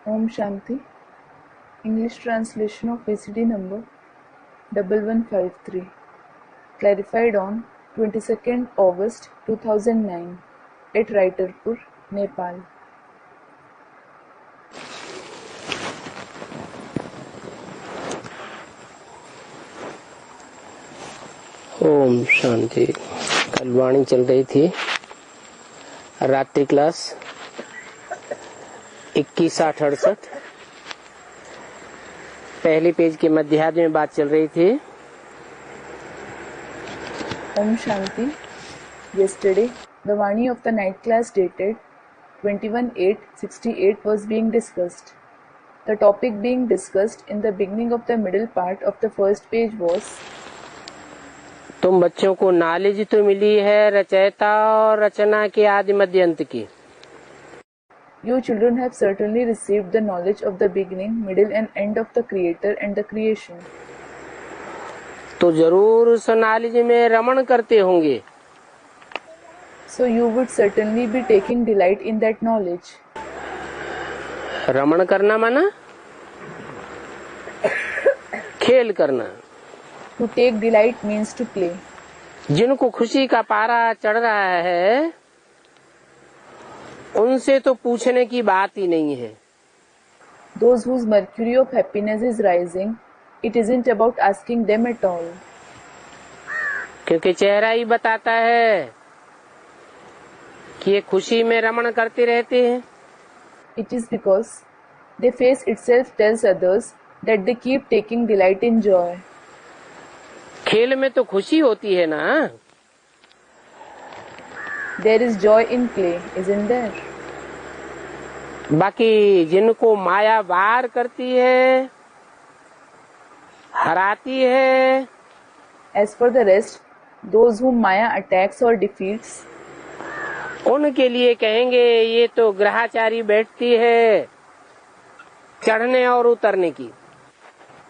Om Shanti. English translation of VCD number 1153. Clarified on 22nd August 2009 at Raitarpur, Nepal. Om Shanti. कल वाणी चल रही थी रात्रि क्लास 21-8-68 पहले पेज के मध्यार्ध में बात चल रही थी। Om Shanti. Yesterday, the Vani of the night class dated 21/8/68 was being discussed. The topic being discussed in the beginning of the middle part of the first page was तुम बच्चों को नॉलेज तो मिली है रचयिता और रचना के आदि मध्य अंत की। You children have certainly received the knowledge of the beginning, middle and end of the Creator and the creation. तो जरूर उस नॉलेज में रमण करते होंगे। So you would certainly be taking delight in that knowledge. रमण करना माना खेल करना। To take delight means to play. जिनको खुशी का पारा चढ़ रहा है उनसे तो पूछने की बात ही नहीं है। Those whose mercury of happiness is rising, it isn't about asking them at all. क्योंकि चेहरा ही बताता है कि ये खुशी में रमण करते रहते हैं। It is because their face itself tells others that they keep taking delight in joy. खेल में तो खुशी होती है ना। There is joy in play, isn't there? बाकी जिनको माया वार करती है हराती है As for the rest, those whom Maya attacks or defeats, उनके लिए कहेंगे ये तो ग्रहाचारी बैठती है चढ़ने और उतरने की।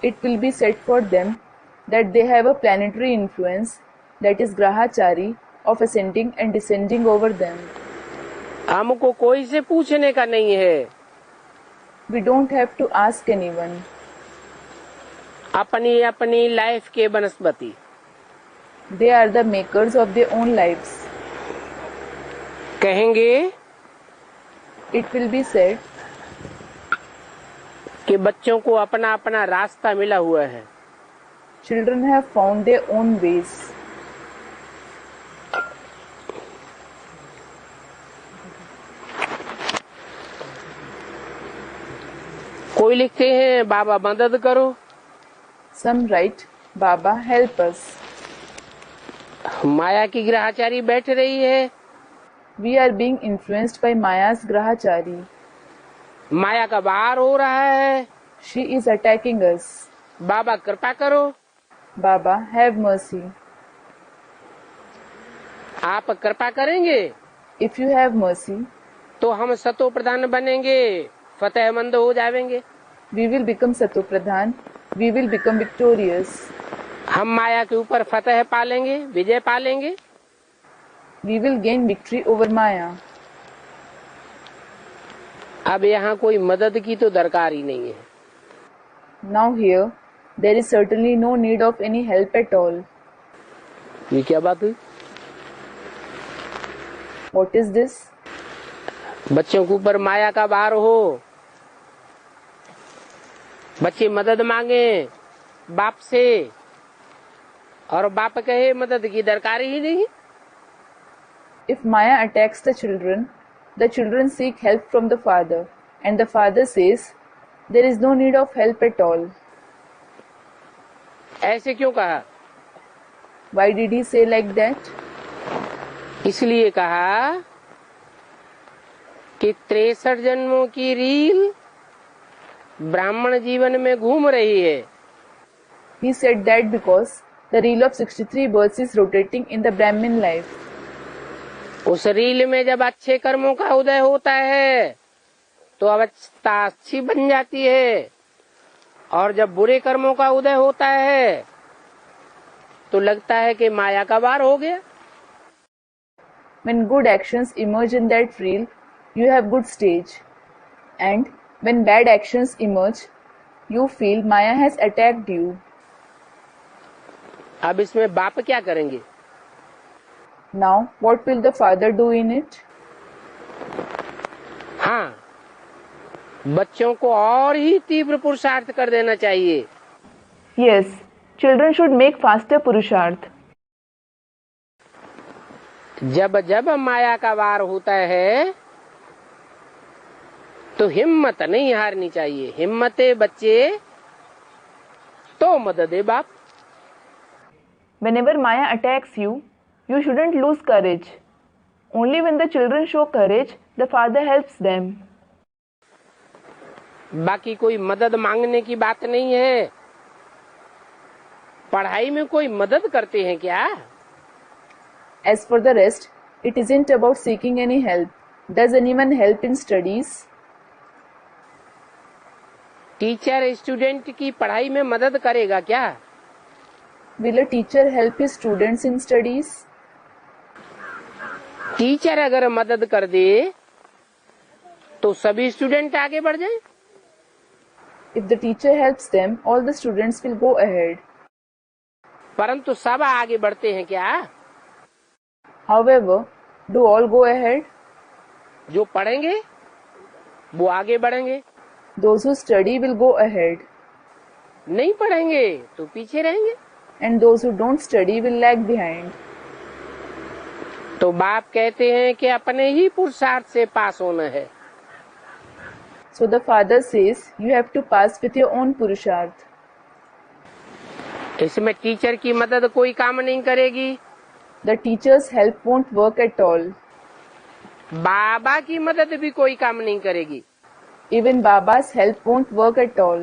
it will be said for them that they have a planetary influence, that is Grahachari, of ascending and descending over them. हमको कोई से पूछने का नहीं है। We don't have to ask anyone. अपनी अपनी लाइफ के वनस्पति। They are the makers of their own lives. कहेंगे It will be said कि बच्चों को अपना अपना रास्ता मिला हुआ है। children have found their own ways. कोई लिखते हैं बाबा मदद करो। Some write, Baba, help us. माया की ग्रहाचारी बैठ रही है। We are being influenced by Maya's Grahachari. माया का वार हो रहा है। She is attacking us. बाबा कृपा करो। Baba, have mercy. आप कृपा करेंगे If you have mercy, तो हम सतो प्रधान बनेंगे फतेहमंद हो जाएंगे। we will become Sato Pradhan. We will become victorious. हम माया के ऊपर फतेह पालेंगे विजय पालेंगे। We will gain victory over Maya. अब यहाँ कोई मदद की तो दरकार ही नहीं है। Now here, there is certainly no need of any help at all. ये क्या बात हुई? What is this? बच्चों के ऊपर माया का वार हो, बच्चे मदद मांगे बाप से और बाप कहे मदद की दरकार ही नहीं। If Maya attacks the children seek help from the father, and the father says, there is no need of help at all. ऐसे क्यों कहा? Why did he say like that? इसलिए कहा कि 63 जन्मों की रील ब्राह्मण जीवन में घूम रही है। He said that because the reel of 63 births is rotating in the Brahmin life. उस रील में जब अच्छे कर्मों का उदय होता है तो अवस्था अच्छी बन जाती है और जब बुरे कर्मों का उदय होता है तो लगता है कि माया का वार हो गया। When good actions emerge in that reel, you have good stage, and When bad actions emerge, you feel Maya has attacked you. अब इसमें बाप क्या करेंगे? Now, what will the father do in it? हाँ, बच्चों को और ही तीव्र पुरुषार्थ कर देना चाहिए। Yes, children should make faster purusharth. जब जब माया का वार होता है तो हिम्मत नहीं हारनी चाहिए। हिम्मते बच्चे तो मददे बाप। Whenever Maya attacks you, you shouldn't lose courage. Only when the children show courage, the father helps them. बाकी कोई मदद मांगने की बात नहीं है। पढ़ाई में कोई मदद करते हैं क्या? As for the rest, it isn't about seeking any help. Does anyone help in studies? Teacher student की पढ़ाई में मदद करेगा क्या? Will a teacher help his students in studies? Teacher अगर मदद कर दे तो सभी स्टूडेंट आगे बढ़ जाएं। If the teacher helps them, all the students will go ahead. परंतु सब आगे बढ़ते हैं क्या? However, do all go ahead? जो पढ़ेंगे वो आगे बढ़ेंगे, Those who study will go ahead, नहीं पढ़ेंगे तो पीछे रहेंगे। and those who don't study will lag behind. तो बाप कहते हैं कि अपने ही पुरुषार्थ से पास होना है। So the father says, you have to pass with your own purusharth. इसमें टीचर की मदद कोई काम नहीं करेगी। The teacher's help won't work at all. बाबा की मदद भी कोई काम नहीं करेगी। Even Baba's help won't work at all.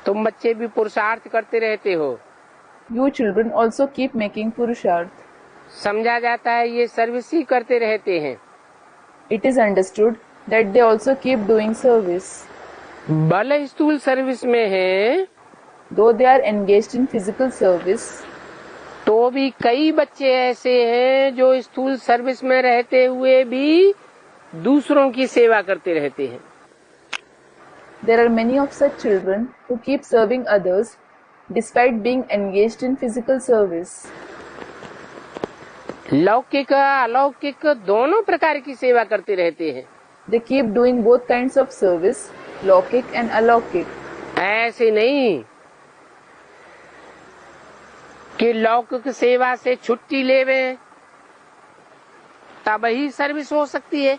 तुम बच्चे भी पुरुषार्थ करते रहते हो। You children also keep making purusharth. समझा जाता है ये सर्विस ही करते रहते हैं। It is understood that they also keep doing service. भले स्थूल सर्विस में है Though they are engaged in physical service, तो भी कई बच्चे ऐसे हैं जो स्थूल सर्विस में रहते हुए भी दूसरों की सेवा करते रहते हैं। there are many of such children who keep serving others despite being engaged in physical service. लौकिक अलौकिक दोनों प्रकार की सेवा करते रहते हैं। They keep doing both kinds of service, Laukik and Alaukik. ऐसे नहीं कि लौकिक सेवा से छुट्टी लेवे तब ही सर्विस हो सकती है।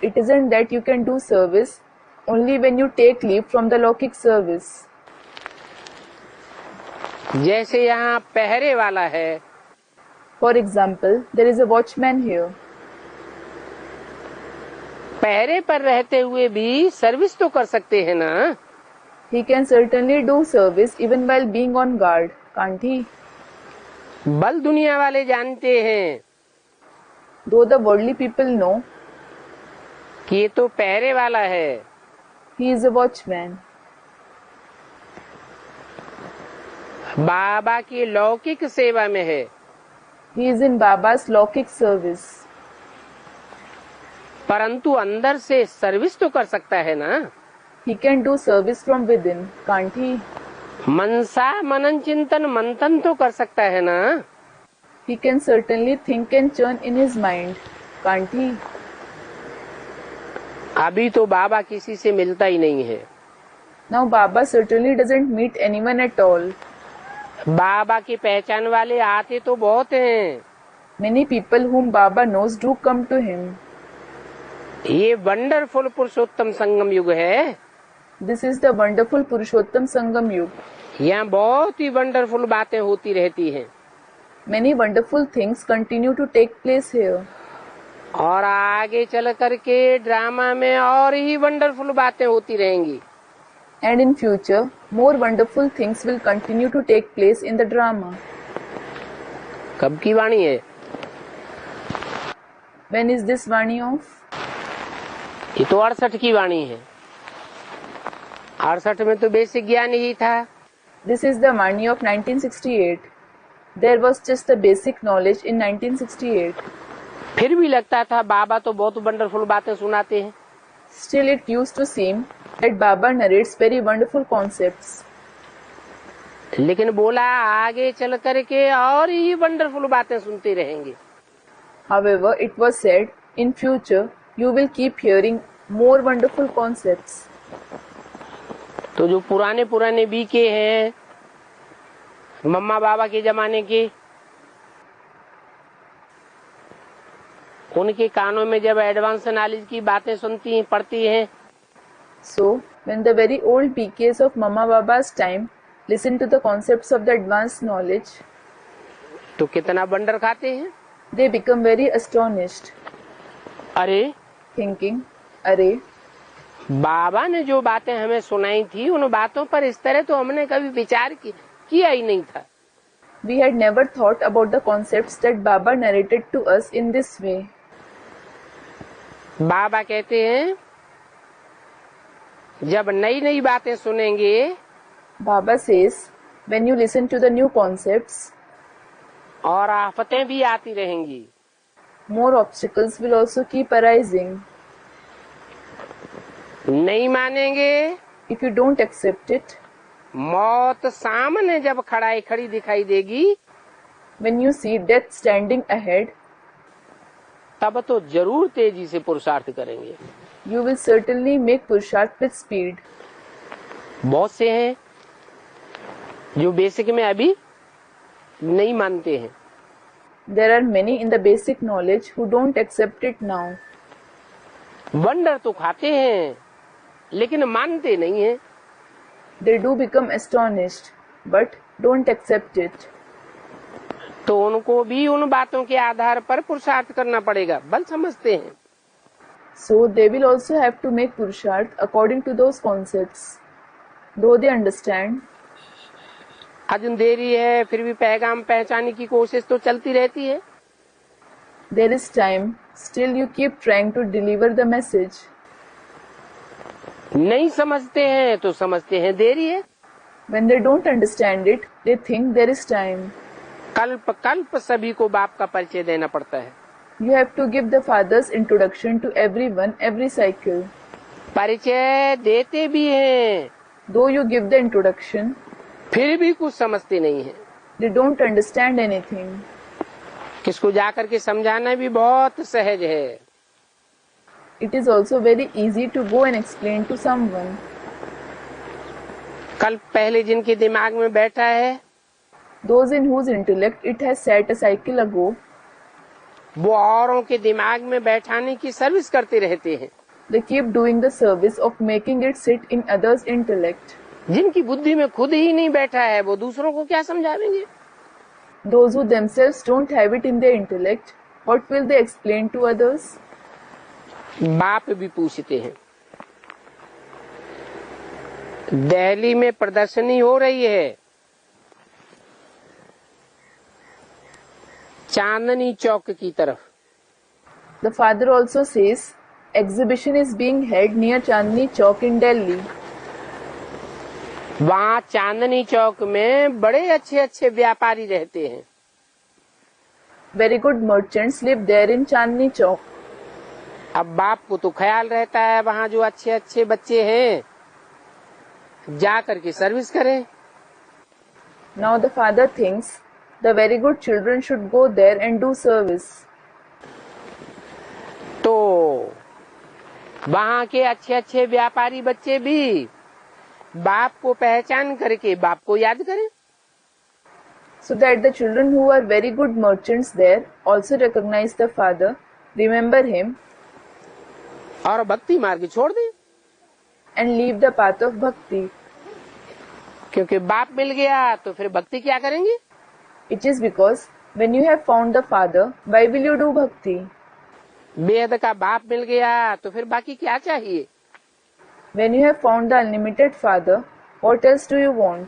It isn't that you can do service only when you take leave from the Laukik service. जैसे यहाँ पहरे वाला है, For example, there is a watchman here. पहरे पर रहते हुए भी सर्विस तो कर सकते हैं ना। He can certainly do service even while being on guard, can't he? बल दुनिया वाले जानते हैं Though the worldly people know कि ये तो पहरे वाला है, he is a watchman. बाबा की लौकिक सेवा में है। He is in Baba's Laukik service. परंतु अंदर से सर्विस तो कर सकता है ना। He can do service from within, can't he? मनसा मनन चिंतन मंथन तो कर सकता है ना। He can certainly think and churn in his mind, can't he? अभी तो बाबा किसी से मिलता ही नहीं है। Now Baba certainly doesn't meet anyone at all. बाबा की पहचान वाले आते तो बहुत हैं। Many people whom Baba knows do come to him. ये वंडरफुल पुरुषोत्तम संगम युग है। This is the wonderful Purushottam Sangam Yug. यहाँ बहुत ही वंडरफुल बातें होती रहती हैं। Many wonderful things continue to take place here. और आगे चल करके ड्रामा में और ही वंडरफुल बातें होती रहेंगी। And in future, more wonderful things will continue to take place in the drama. कब की वाणी है? When is this Vani of? ये तो 68 की वाणी है। 68 में तो बेसिक ज्ञान ही था। This is the Vani of 1968. There was just the basic knowledge in 1968. फिर भी लगता था बाबा तो बहुत वंडरफुल बातें सुनाते हैं। Still, it used to seem that Baba narrates very wonderful concepts. लेकिन बोला आगे चल करके और ही वंडरफुल बातें सुनते रहेंगे. However, it was said, in future, you will keep hearing more wonderful concepts. तो जो पुराने बीके हैं मम्मा बाबा के जमाने के, उनके कानों में जब एडवांस नॉलेज की बातें सुनती हैं, पढ़ती हैं, So, when the very old PKs of Mama Baba's time listen to the concepts of the advanced knowledge, तो कितना वंडर खाते हैं. they become very astonished, अरे thinking, "Arey, बाबा ने जो बातें हमें सुनाई थी उन बातों पर इस तरह तो हमने कभी विचार किया ही नहीं था. we had never thought about the concepts that Baba narrated to us in this way." बाबा कहते हैं जब नई नई बातें सुनेंगे Baba says, when you listen to the new concepts, और आफतें भी आती रहेंगी, more obstacles will also keep arising. नहीं मानेंगे, If you don't accept it, मौत सामने जब खड़ी दिखाई देगी, when you see death standing ahead, तब तो जरूर तेजी से पुरुषार्थ करेंगे. you will certainly make Purusharth with speed. बहुत से हैं जो बेसिक में अभी नहीं मानते हैं. There are many in the basic knowledge who don't accept it now. Wonder तो खाते हैं लेकिन मानते नहीं हैं. They do become astonished, but don't accept it. तो उनको भी उन बातों के आधार पर पुरुषार्थ करना पड़ेगा. बल समझते हैं. So they will also have to make Purusharth according to those concepts. Though they understand, अजन देरी है फिर भी पैगाम पहचाने की कोशिश तो चलती रहती है. there is time, still you keep trying to deliver the message. नहीं समझते हैं तो समझते हैं देरी है. When they don't understand it, they think there is time. कल्प कल्प सभी को बाप का परिचय देना पड़ता है. You have to give the Father's introduction to everyone every cycle. परिचय देते भी हैं, Though you give the introduction, फिर भी कुछ समझते नहीं है. they don't understand anything. किसको जाकर के समझाना भी बहुत सहज है. It is also very easy to go and explain to someone. कल पहले जिनके दिमाग में बैठा है Those in whose intellect it has sat a cycle ago, वो औरों के दिमाग में बैठाने की सर्विस करते रहते हैं. they keep doing the service of making it sit in others' intellect. जिनकी बुद्धि में खुद ही नहीं बैठा है वो दूसरों को क्या समझाएंगे. Those who themselves don't have it in their intellect, what will they explain to others? बाप भी पूछते हैं. दिल्ली में प्रदर्शनी हो रही है, चांदनी चौक की तरफ. The father also says, exhibition is being held near Chandni Chowk in Delhi. वहाँ चांदनी चौक में बड़े अच्छे अच्छे व्यापारी रहते हैं. Very good merchants live there in Chandni Chowk. अब बाप को तो ख्याल रहता है वहाँ जो अच्छे अच्छे बच्चे हैं जा करके सर्विस करें. Now the father thinks the very good children should go there and do service. तो वहाँ के अच्छे अच्छे व्यापारी बच्चे भी बाप को पहचान करके बाप को याद करें. So that the children who are very good merchants there also recognize the father, remember him, और भक्ति मार्ग छोड़ दें. and leave the path of bhakti. क्योंकि बाप मिल गया तो फिर भक्ति क्या करेंगे. It is because when you have found the father, why will you do bhakti? बेहद का बाप मिल गया तो फिर बाकी क्या चाहिए. When you have found the unlimited father, what else do you want?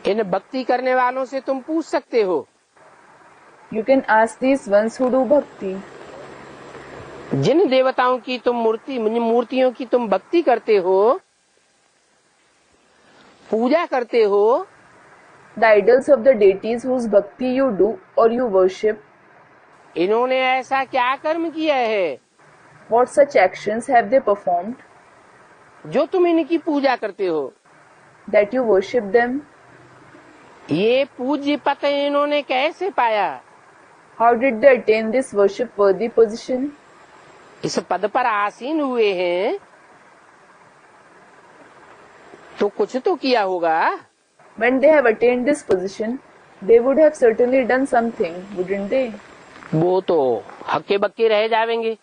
इन भक्ति करने वालों से तुम पूछ सकते हो. You can ask these ones who do bhakti. जिन देवताओं की तुम मूर्तियों की तुम भक्ति करते हो, पूजा करते हो, The idols of the deities whose bhakti you do or you worship, इन्होंने ऐसा क्या कर्म किया है What such actions have they performed जो तुम इनकी पूजा करते हो? that you worship them? ये पूज्य पद इन्होंने कैसे पाया? How did they attain this worship-worthy position? इस पद पर आसीन हुए हैं तो कुछ तो किया होगा। When they have attained this position, they would have certainly done something, wouldn't they? वो तो हक्के बक्के रह जाएंगे।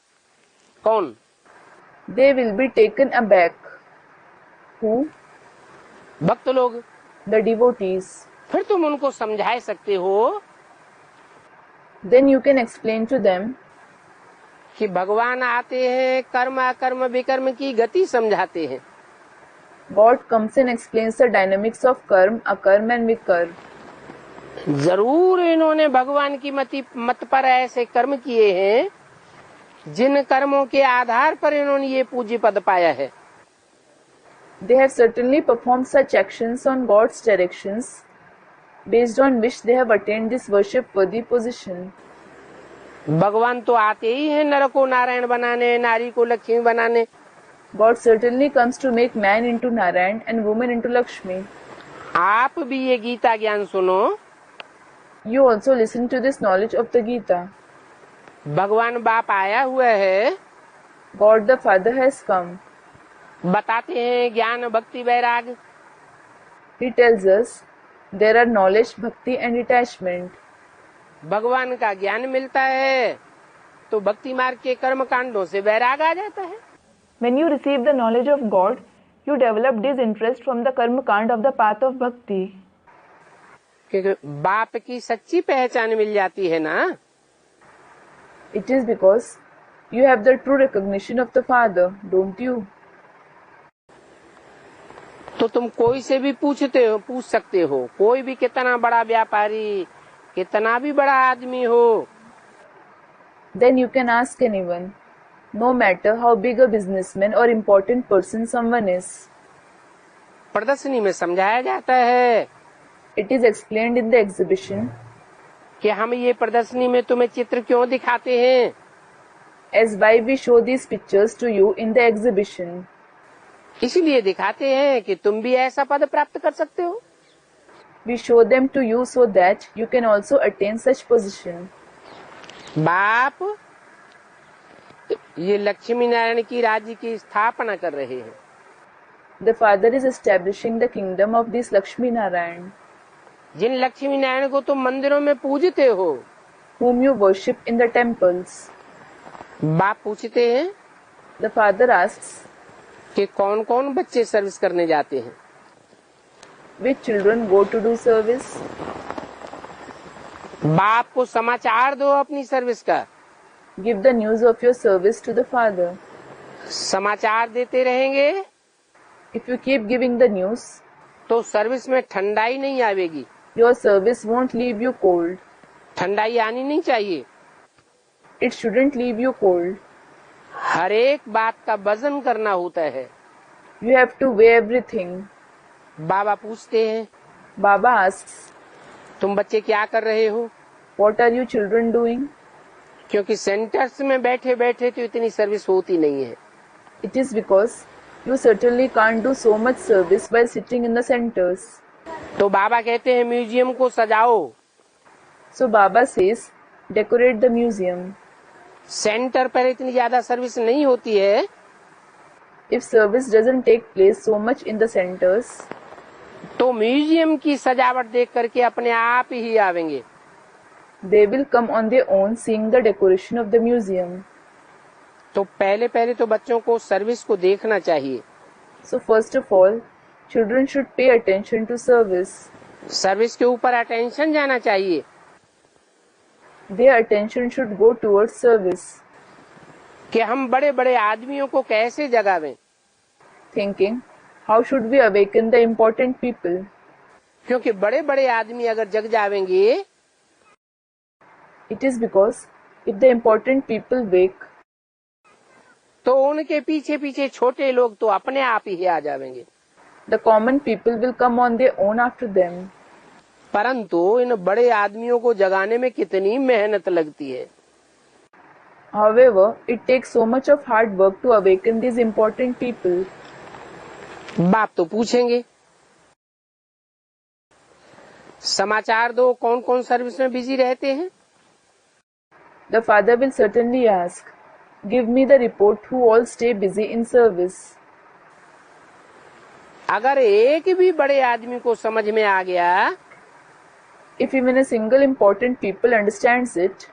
कौन? They will be taken aback. Who? भक्त लोग। The devotees. फिर तुम उनको समझा सकते हो Then you can explain to them कि भगवान आते हैं, कर्म अकर्म विकर्म की गति समझाते हैं। God comes and explains the dynamics of karma, akarma and vikarma. जरूर इन्होंने भगवान की मत पर ऐसे कर्म किए हैं जिन कर्मों के आधार पर इन्होंने ये पूज्य पद पाया है। They have certainly performed such actions on God's directions, based on which they have attained this worship-worthy position. भगवान तो आते ही हैं नर को नारायण बनाने, नारी को लक्ष्मी बनाने। God certainly comes to make man into Narayan and woman into Lakshmi. आप भी ये गीता ज्ञान सुनो। You also listen to this knowledge of the Gita. भगवान बाप आया हुआ है। God the Father has come. बताते हैं ज्ञान भक्ति वैराग। He tells us there are knowledge, bhakti and detachment. भगवान का ज्ञान मिलता है तो भक्ति मार्ग के कर्म कांडों से वैराग आ जाता है। When you receive the knowledge of God, you develop disinterest from the karma kand of the path of bhakti. क्योंकि बाप की सच्ची पहचान मिल जाती है ना। It is because you have the true recognition of the Father, don't you? तो तुम कोई से भी पूछ सकते हो, कोई भी कितना बड़ा व्यापारी, कितना भी बड़ा आदमी हो। Then you can ask anyone, no matter how big a businessman or important person someone is. प्रदर्शनी में समझाया जाता है। It is explained in the exhibition कि हम ये प्रदर्शनी में तुम्हें चित्र क्यों दिखाते हैं। as why we show these pictures to you in the exhibition. इसलिए दिखाते हैं कि तुम भी ऐसा पद प्राप्त कर सकते हो। We show them to you so that you can also attain such position. बाप ये लक्ष्मी नारायण की राज्य की स्थापना कर रहे हैं। The Father is establishing the kingdom of this Lakshmi Narayan, जिन लक्ष्मी नारायण को तुम मंदिरों में पूजते हो, whom you worship in the temples. बाप पूछते हैं The Father asks, कि कौन कौन बच्चे सर्विस करने जाते हैं। which children go to do service? बाप को समाचार दो अपनी सर्विस का। Give the news of your service to the Father. समाचार देते रहेंगे If you keep giving the news, तो सर्विस में ठंडाई नहीं आवेगी। your service won't leave you cold. ठंडाई आनी नहीं चाहिए। It shouldn't leave you cold. हर एक बात का वजन करना होता है। You have to weigh everything. बाबा पूछते हैं Baba asks, तुम बच्चे क्या कर रहे हो? what are you children doing? क्योंकि सेंटर्स में बैठे बैठे तो इतनी सर्विस होती नहीं है। It is because you certainly can't do so much service while sitting in the centers. तो बाबा कहते हैं म्यूजियम को सजाओ। So Baba says, decorate the museum. Centre पर इतनी ज्यादा सर्विस नहीं होती है। If service doesn't take place so much in the centers, तो म्यूजियम की सजावट देख करके अपने आप ही आवेंगे। they will come on their own seeing the decoration of the museum. तो पहले तो बच्चों को सर्विस को देखना चाहिए। So first of all, children should pay attention to service. Service के ऊपर अटेंशन जाना चाहिए। Their attention should go towards service. कि हम बड़े बड़े आदमियों को कैसे जगावें। Thinking, how should we awaken the important people? क्योंकि बड़े बड़े आदमी अगर जग जावेंगे It is because if the important people wake, तो उनके पीछे पीछे छोटे लोग तो अपने आप ही आ जाएंगे। the common people will come on their own after them. परंतु इन बड़े आदमियों को जगाने में कितनी मेहनत लगती है। However, it takes so much of hard work to awaken these important people. बाप तो पूछेंगे, समाचार दो, कौन कौन सर्विस में बिजी रहते हैं? The father will certainly ask, "Give me the report who all stay busy in service." अगर एक भी बड़े आदमी को समझ में आ गया, If even a single important people understands it,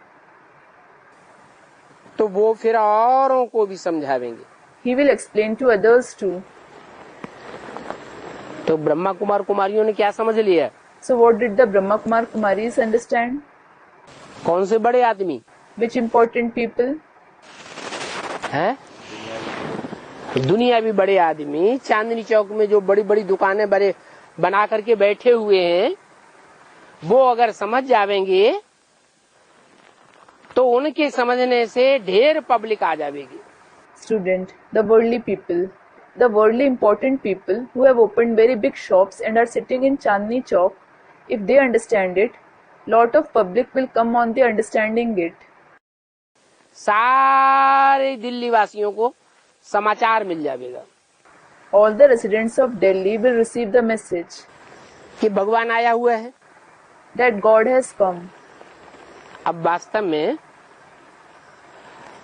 तो वो फिर औरों को भी समझावेंगे। he will explain to others too. तो ब्रह्मा कुमार कुमारियों ने क्या समझ लिया? So what did the Brahma Kumar Kumaris understand? कौन से बड़े आदमी Which important people? हैं? दुनिया भी बड़े आदमी चांदनी चौक में जो बड़ी बड़ी दुकानें बड़े बना करके बैठे हुए हैं, वो अगर समझ जावेंगे तो उनके समझने से ढेर पब्लिक आ जाएगी। Student, the worldly people. The worldly important people who have opened very big shops and are sitting in Chandni Chowk, if they understand it, lot of public will come on the understanding it. सारे दिल्ली वासियों को समाचार मिल जाएगा All the residents of Delhi will receive the message कि भगवान आया हुआ है। that God has come. अब वास्तव में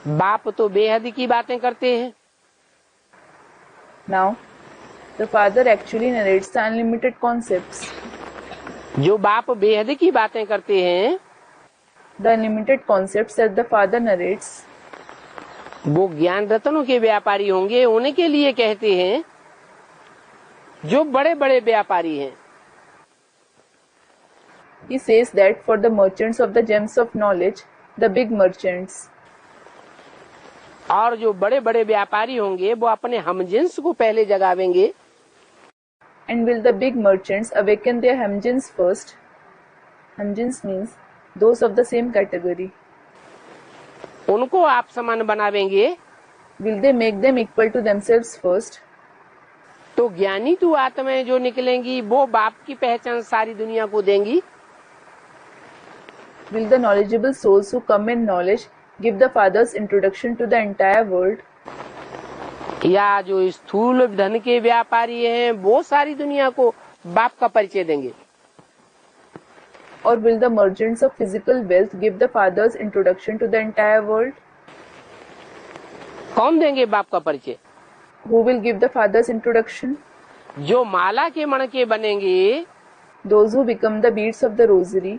बाप तो बेहद की बातें करते हैं। Now, the father actually narrates the unlimited concepts. जो बाप बेहद की बातें करते हैं, The unlimited concepts that the father narrates, वो ज्ञान रत्नों के व्यापारी होंगे, उनके लिए कहते हैं जो बड़े बड़े व्यापारी हैं। he says that for the merchants of the gems of knowledge, the big merchants, और जो बड़े बड़े व्यापारी होंगे वो अपने हमजिन्स को पहले जगावेंगे। and will the big merchants awaken their hamjins first? Hamjins means those of the same category. उनको आप समान बनावेंगे। Will they make them equal to themselves first? तो ज्ञानी तू आत्माएं जो निकलेंगी वो बाप की पहचान सारी दुनिया को देंगी। Will the knowledgeable souls who come in knowledge give the father's introduction to the entire world? या जो स्थूल धन के व्यापारी हैं वो सारी दुनिया को बाप का परिचय देंगे। Or will the merchants of physical wealth give the father's introduction to the entire world? कौन देंगे बाप का परिचय? Who will give the father's introduction? जो माला के मणके बनेंगे, Those who become the beads of the rosary,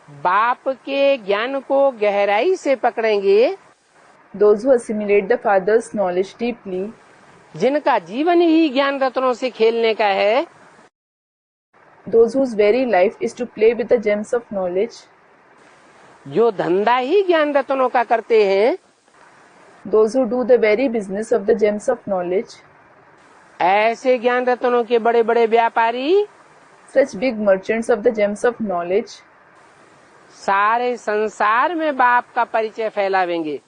बाप के ज्ञान को गहराई से पकड़ेंगे, those who assimilate the father's knowledge deeply, जिनका जीवन ही ज्ञान रत्नों से खेलने का है, those whose very life is to play with the gems of knowledge, जो धंधा ही ज्ञान रत्नों का करते हैं, those who do the very business of the gems of knowledge, ऐसे ज्ञान रत्नों के बड़े बड़े व्यापारी such big merchants of the gems of knowledge, सारे संसार में बाप का परिचय फैलावेंगे।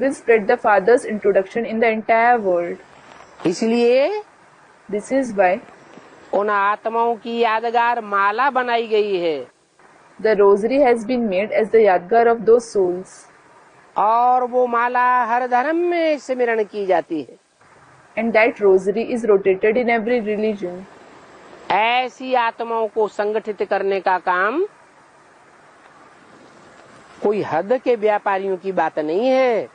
will spread the father's introduction in the entire world. इसलिए This is why उन आत्माओं की यादगार माला बनाई गई है the rosary has been made as the yadgar of those souls, और वो माला हर धर्म में स्मरण की जाती है। and that rosary is rotated in every religion. ऐसी आत्माओं को संगठित करने का काम कोई हद के व्यापारियों की बात नहीं है।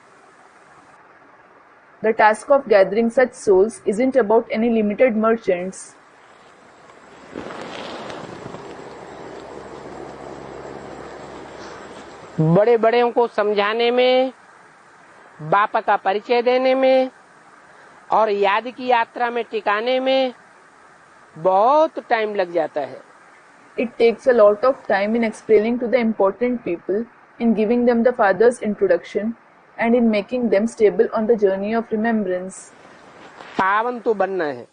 The task of gathering such souls isn't about any limited merchants. बड़े बड़े को समझाने में, बाप का परिचय देने में और याद की यात्रा में टिकाने में बहुत टाइम लग जाता है। It takes a lot of time in explaining to the important people, in giving them the father's introduction, and in making them stable on the journey of remembrance. पावन तो बनना है,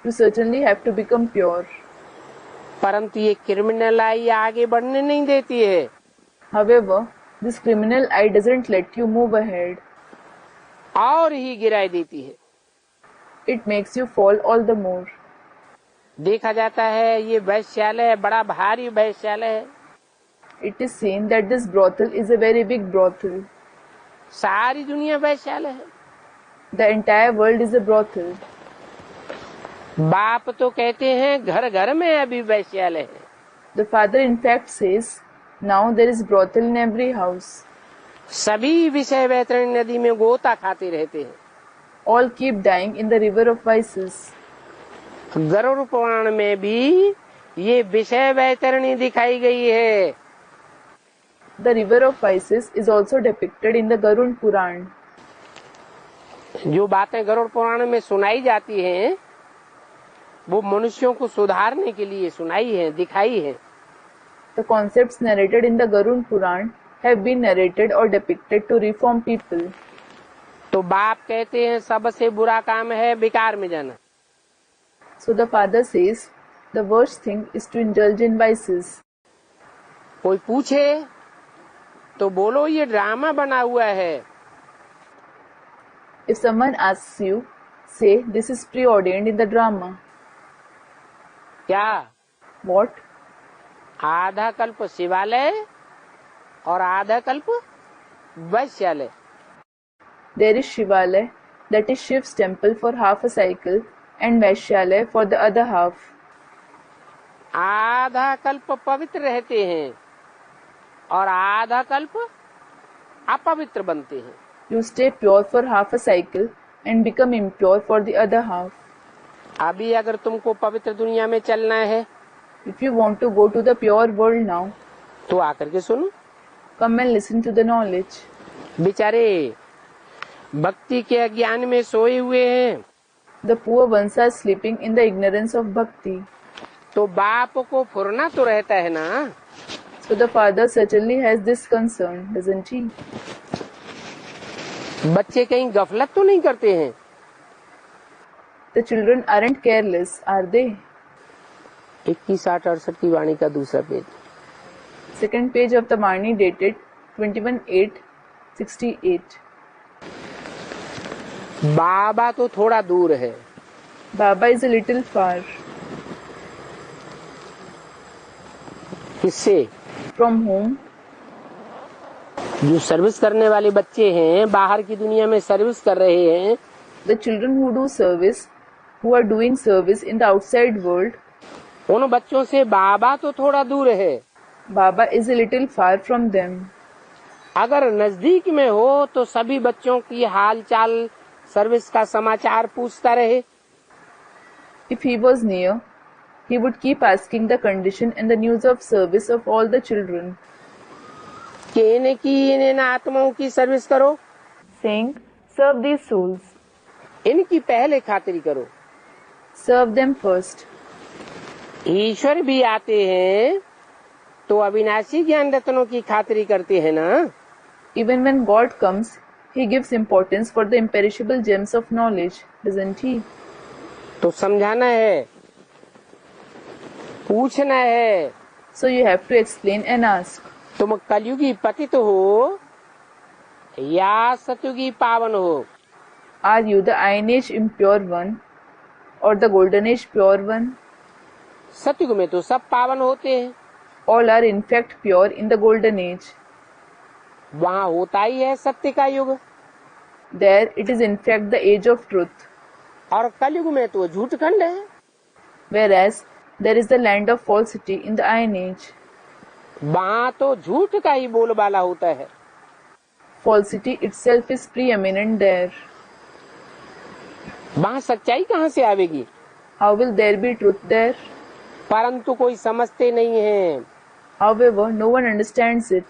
You certainly have to become pure. परंतु ये criminal आई आगे बढ़ने नहीं देती है। However, this criminal eye doesn't let you move ahead. और ही गिराई देती है। It makes you fall all the more. देखा जाता है ये वैश्यालय बड़ा भारी वैश्यालय है। It is seen that this brothel is a very big brothel. सारी दुनिया वैश्यालय है। The entire world is a brothel. बाप तो कहते हैं घर घर में अभी वैश्यालय है। The father in fact says, now there is brothel in every house. सभी विषय वैतरणी नदी में गोता खाते रहते हैं। All keep dying in the river of vices. Garuda Purana में भी ये विषय वैतरणी दिखाई गई है। The river of vices is also depicted in the Garud Puran. जो बातें गरुड़ पुराण में सुनाई जाती हैं वो मनुष्यों को सुधारने के लिए सुनाई है, दिखाई है। The concepts narrated in the Garud Puran have been narrated or depicted to reform people. तो बाप कहते हैं सबसे बुरा काम है विकार में जाना। So the father says, the worst thing is to indulge in vices. कोई पूछे तो बोलो ये ड्रामा बना हुआ है। If someone asks you, say this is preordained in the drama. क्या? What? आधा कल्प शिवालय और आधा कल्प वैश्यालय। There is Shivalaya, that is Shiv's temple for half a cycle, and Vaishyalaya for the other half. आधा कल्प पवित्र रहते हैं और आधा कल्प अपवित्र बनते हैं। You stay pure for half a cycle and become impure for the other half. अभी अगर तुमको पवित्र दुनिया में चलना है If you want to go to the pure world now, तो आकर के सुनो। come and listen to the knowledge. बेचारे भक्ति के अज्ञान में सोए हुए हैं। The poor ones are sleeping in the ignorance of bhakti. तो बाप को फुरना तो रहता है ना। So the father certainly has this concern, doesn't he? बच्चे कहीं गफलत तो नहीं करते हैं। The children aren't careless, are they? 21-8-68 की वाणी का दूसरा page. Second page of the Mani dated 21/8/68. बाबा तो थोड़ा दूर है। Baba is a little far. किससे? From whom? जो सर्विस करने वाले बच्चे हैं, बाहर की दुनिया में सर्विस कर रहे हैं, The children who do service, who are doing service in the outside world, उन बच्चों से बाबा तो थोड़ा दूर है। Baba is a little far from them. अगर नजदीक में हो तो सभी बच्चों की हाल चाल सर्विस का समाचार पूछता रहे। If he was near, he would keep asking the condition and the news of service of all the children, कि इन आत्माओं की सर्विस करो, saying, serve these souls, इनकी पहले खातिरी करो। serve them first. ईश्वर भी आते हैं तो अविनाशी ज्ञान रत्नों की खातिरी करते हैं ना। Even when God comes, he gives importance for the imperishable gems of knowledge, doesn't he? तो समझाना है, पूछना है। So you have to explain and ask. तुम कलयुगी पतित हो या सतयुगी पावन हो? Are you the Iron Age impure one or the Golden Age pure one? सतयुग में तो सब पावन होते हैं। All are in fact pure in the Golden Age. वहाँ होता ही है सत्य का युग। There it is in fact the age of truth. और कलयुग में तो झूठ खंड है। Whereas there is the land of falsity in the Iron Age. वहाँ तो झूठ का ही बोलबाला होता है। Falsity itself is preeminent there. वहाँ सच्चाई कहाँ से आवेगी? How will there be truth there? परंतु कोई समझते नहीं है। However, no one understands it.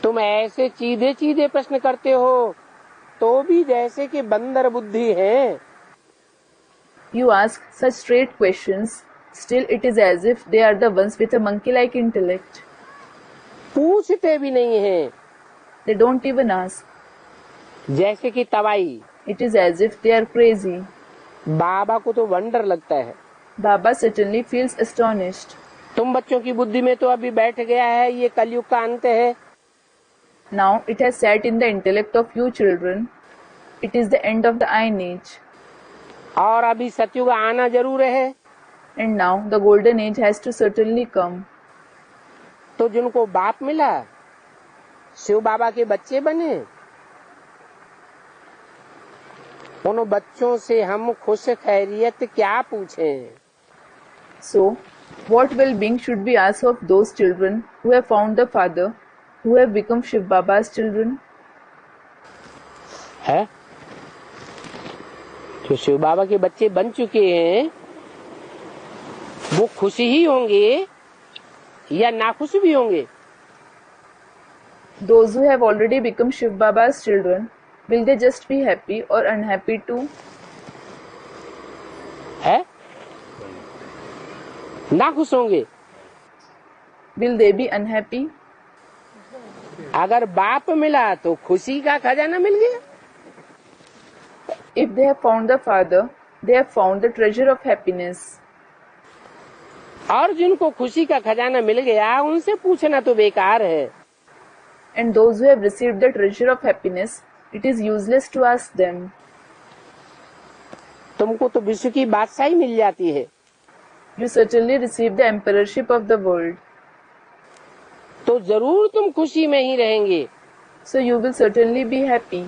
तुम ऐसे सीधे सीधे प्रश्न करते हो तो भी जैसे कि बंदर बुद्धि है। You ask such straight questions, still it is as if they are the ones with a monkey-like intellect. पूछते भी नहीं है। They don't even ask. जैसे कि तवाई। It is as if they are crazy. बाबा को तो वंडर लगता है। Baba certainly feels astonished. तुम बच्चों की बुद्धि में तो अभी बैठ गया है ये कलयुग का अंत है। Now it has sat in the intellect of you children. It is the end of the Iron Age. और अभी सतयुग आना जरूर है। And now the Golden Age has to certainly come. तो जिनको बाप मिला शिव बाबा के बच्चे बने उन बच्चों से हम खुश खैरियत क्या पूछें? So, what well-being should be asked of those children who have found the Father, who have become Shiv Baba's children? है जो शिव बाबा के बच्चे बन चुके हैं वो खुश ही होंगे या नाखुश भी होंगे? Those who have already become Shiv Baba's children, will they just be happy or unhappy too? है नाखुश होंगे। Will they be unhappy? अगर बाप मिला तो खुशी का खजाना मिल गया। If they have found the Father, they have found the treasure of happiness. और जिनको खुशी का खजाना मिल गया उनसे पूछना तो बेकार है। And those who have received the treasure of happiness, it is useless to ask them. तुमको तो विश्व की बादशाही मिल जाती है। You certainly receive the emperorship of the world. तो जरूर तुम खुशी में ही रहेंगे। So you will certainly be happy.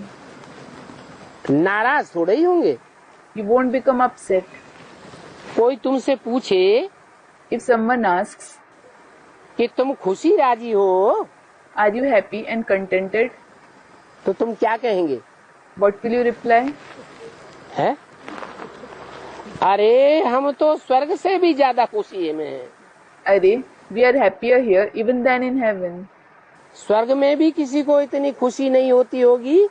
नाराज थोड़े ही होंगे। You won't become upset. कोई तुमसे पूछे If someone asks, कि तुम खुशी राजी हो are you happy and contented? तो तुम क्या कहेंगे? What will you reply? है? अरे हम तो स्वर्ग से भी ज्यादा खुशी में हैं। Arey, we are happier here even than in heaven. स्वर्ग में भी किसी को इतनी खुशी नहीं होती होगी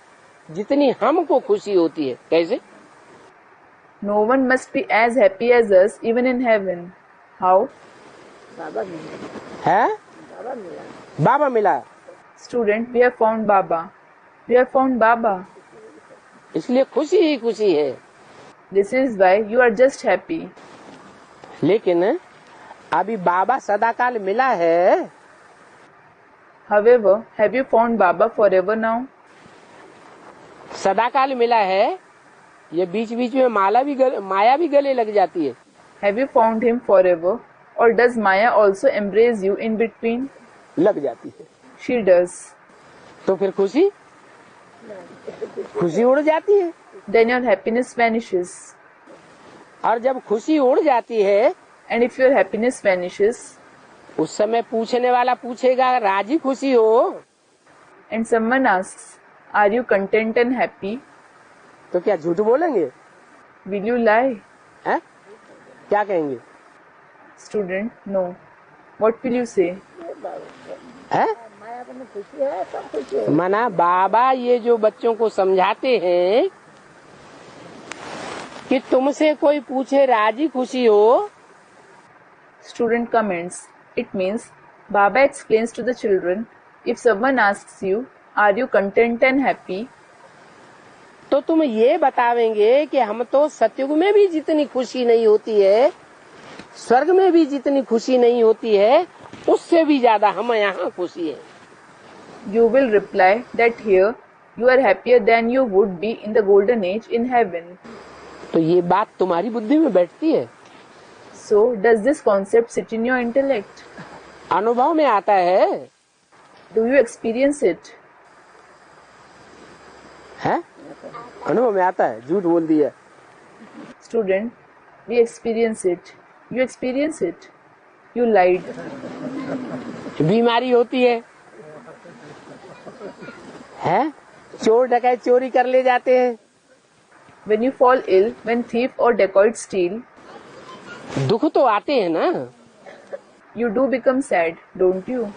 जितनी हमको खुशी होती है। कैसे? No one must be as happy as us even in heaven. How? है? बाबा मिला। Student, we have found Baba. We have found Baba. इसलिए खुशी ही खुशी है। This is why you are just happy. लेकिन अभी बाबा सदाकाल मिला है। However, have you found Baba forever now? सदाकाल मिला है, ये बीच बीच में माया भी गले लग जाती है। Have you found him forever? Or does Maya also embrace you in between? लग जाती है। She does. तो फिर खुशी उड़ जाती है। Then your happiness vanishes. और जब खुशी उड़ जाती है And if your happiness vanishes, उस समय पूछने वाला पूछेगा राजी खुशी हो? and someone asks, are you content and happy? तो क्या झूठ बोलेंगे? Will you lie? है? क्या कहेंगे? Student, no. What will you say? है? मना बाबा ये जो बच्चों को समझाते हैं कि तुमसे कोई पूछे राजी खुशी हो। Student comments, it means Baba explains to the children, if someone asks you, are you content and happy? तो तुम ये बतावेंगे कि हम तो सतयुग में भी जितनी खुशी नहीं होती है, स्वर्ग में भी जितनी खुशी नहीं होती है, उससे भी ज्यादा हम यहाँ खुशी है। You will reply that here you are happier than you would be in the golden age in heaven. तो ये बात तुम्हारी बुद्धि में बैठती है। So, does this concept sit in your intellect? अनुभव में आता है। Do you experience it? है? अनुभव में आता है। झूठ बोल दिया। Student, we experience it. You experience it. You lied. बीमारी होती है। है? चोर डकैत चोरी कर ले जाते हैं। When you fall ill, when thief or dacoit steal, दुख तो आते हैं ना। you do become sad, don't you?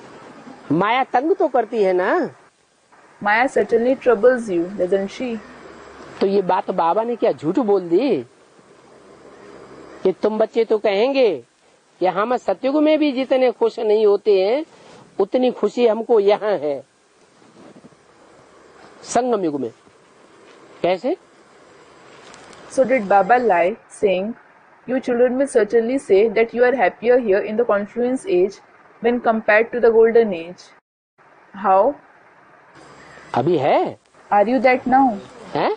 माया तंग तो करती है ना। Maya certainly troubles you, doesn't she? तो ये बात बाबा ने क्या झूठ बोल दी कि तुम बच्चे तो कहेंगे कि हम सतयुग में भी जितने खुश नहीं होते हैं उतनी खुशी हमको यहाँ है संगम युग में। कैसे? So did Baba lie, saying, you children will certainly say that you are happier here in the confluence age when compared to the golden age. How? अभी है। Are you that now? है?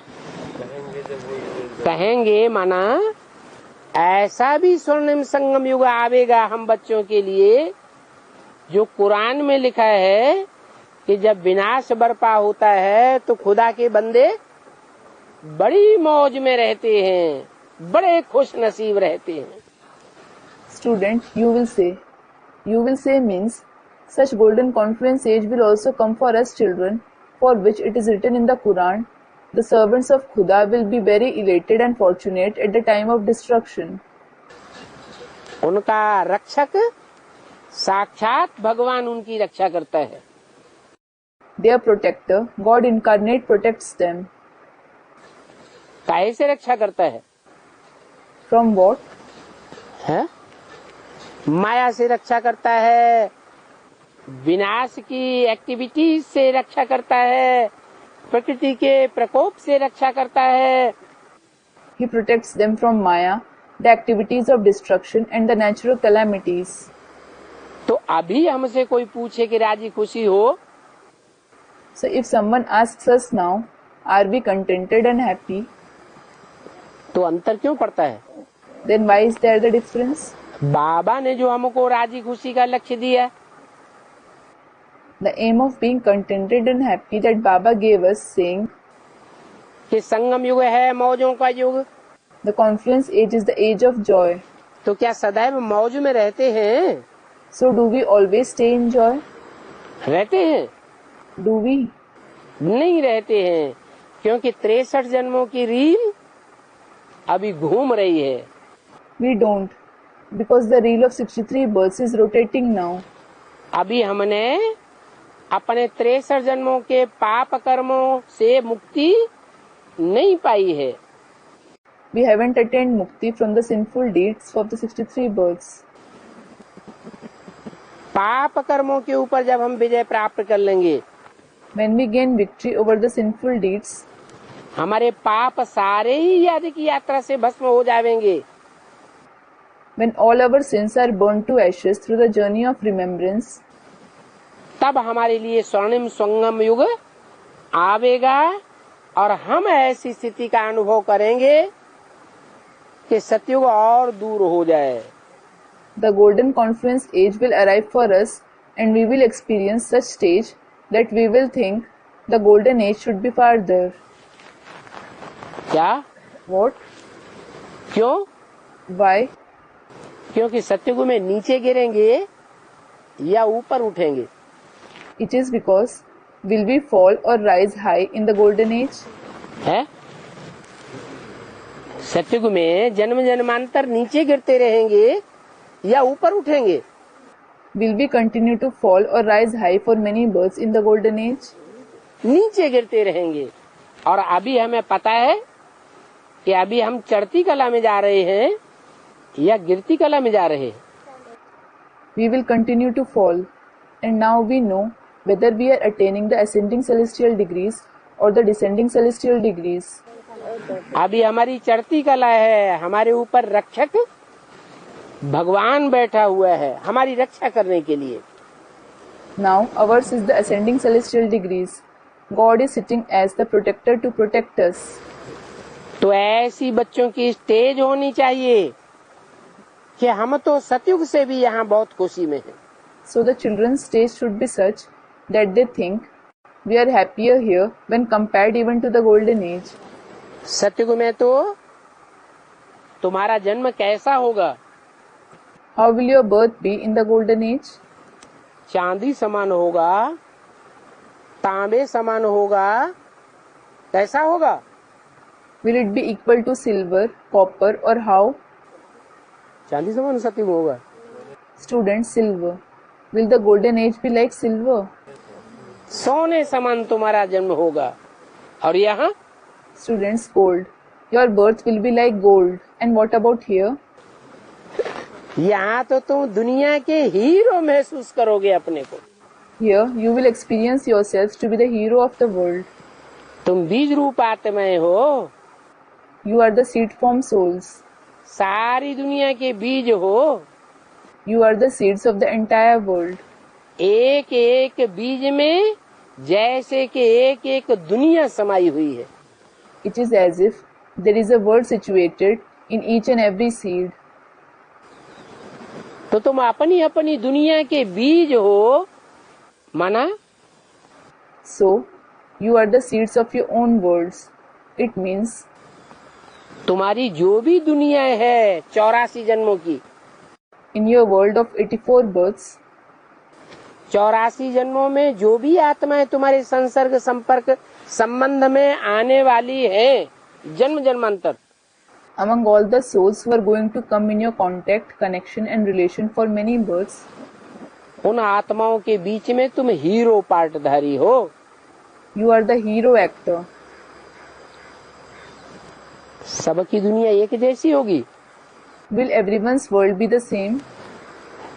कहेंगे माना ऐसा भी स्वर्णिम संगम युग आवेगा हम बच्चों के लिए जो कुरान में लिखा है कि जब विनाश बर्पा होता है तो खुदा के बंदे बड़ी मौज में रहते हैं, बड़े खुश नसीब रहते हैं। Student, you will say. You will say means such golden confluence age will also come for us children, for which it is written in the Quran, the servants of Khuda will be very elated and fortunate at the time of destruction. उनका रक्षक साक्षात भगवान उनकी रक्षा करता है। Their protector, God incarnate, protects them. काहे से रक्षा करता है? From what? है? माया से रक्षा करता है, विनाश की एक्टिविटीज से रक्षा करता है, प्रकृति के प्रकोप से रक्षा करता है। He protects them from Maya, the activities of destruction and the natural calamities. तो अभी हमसे कोई पूछे कि राजी खुशी हो, So if someone asks us now, are we contented and happy? तो अंतर क्यों पड़ता है? Then why is there the difference? बाबा ने जो हमको राजी खुशी का लक्ष्य दिया, The aim of being contented and happy that Baba gave us, saying, कि संगम युग है, मौजों का युग, the confluence age is the age of joy. तो क्या सदैव मौज में रहते हैं? So do we always stay in joy? रहते हैं? Do we? नहीं रहते हैं, क्योंकि 63 जन्मों की रील अभी घूम रही है। We don't, because the reel of 63 births is rotating now. अभी हमने अपने 63 जन्मों के पाप कर्मों से मुक्ति नहीं पाई है। We haven't attained mukti from the sinful deeds of the 63 births. पाप कर्मों के ऊपर जब हम विजय प्राप्त कर लेंगे, When we gain victory over the sinful deeds, हमारे पाप सारे ही याद की यात्रा से भस्म हो जाएंगे। when all our sins are burned to ashes through the journey of remembrance, तब हमारे लिए स्वर्णिम संगम युग आवेगा और हम ऐसी स्थिति का अनुभव करेंगे कि सतयुग और दूर हो जाए। the golden confluence age will arrive for us and we will experience such stage that we will think the golden age should be farther. क्या? What? क्यों? Why? क्योंकि सतयुग में नीचे गिरेंगे या ऊपर उठेंगे। It is because will we fall or rise high in the golden age? है? सतयुग में जन्म जन्मांतर नीचे गिरते रहेंगे या ऊपर उठेंगे। Will we continue to fall or rise high for many births in the golden age? नीचे गिरते रहेंगे। और अभी हमें पता है कि अभी हम चढ़ती कला में जा रहे हैं या गिरती कला में जा रहे हैं। We will continue to fall, and now we know whether we are attaining the ascending celestial degrees or the descending celestial degrees. अभी हमारी चढ़ती कला है, हमारे ऊपर रक्षक भगवान बैठा हुआ है हमारी रक्षा करने के लिए। Now ours is the ascending celestial degrees. God is sitting as the protector to protect us. तो ऐसी बच्चों की स्टेज होनी चाहिए कि हम तो सतयुग से भी यहाँ बहुत खुशी में हैं। So the children's stage should be such that they think we are happier here when compared even to the golden age. सतयुग में तो तुम्हारा जन्म कैसा होगा? How will your birth be in the golden age? चांदी समान होगा, तांबे समान होगा, कैसा होगा? Will it be equal to silver, copper, or how? चांदी समान सतयुग होगा। Student, silver. Will the golden age be like silver? सोने समान तुम्हारा जन्म होगा। और यहाँ Students, gold. Your birth will be like gold. And what about here? यहाँ तो तुम दुनिया के हीरो महसूस करोगे अपने को। Here you will experience yourselves to be the hero of the world. तुम बीज रूप आत्माएं हो, You are the seed form souls. सारी दुनिया के बीज हो। You are the seeds of the entire world. एक एक बीज में जैसे कि एक एक दुनिया समाई हुई है। It is as if there is a world situated in each and every seed. तो तुम अपनी अपनी दुनिया के बीज हो, माना So, you are the seeds of your own worlds. It means तुम्हारी जो भी दुनिया है 84 जन्मों की, in your world of 84 births, 84 जन्मों में जो भी आत्माएं तुम्हारे संसर्ग संपर्क संबंध में आने वाली है जन्म जन्मांतर, among all the souls who are going to come in your contact, connection and relation for many births, उन आत्माओं के बीच में तुम हीरो पार्टधारी हो। you are the hero actor. सबकी दुनिया एक जैसी होगी? Will everyone's world be the same?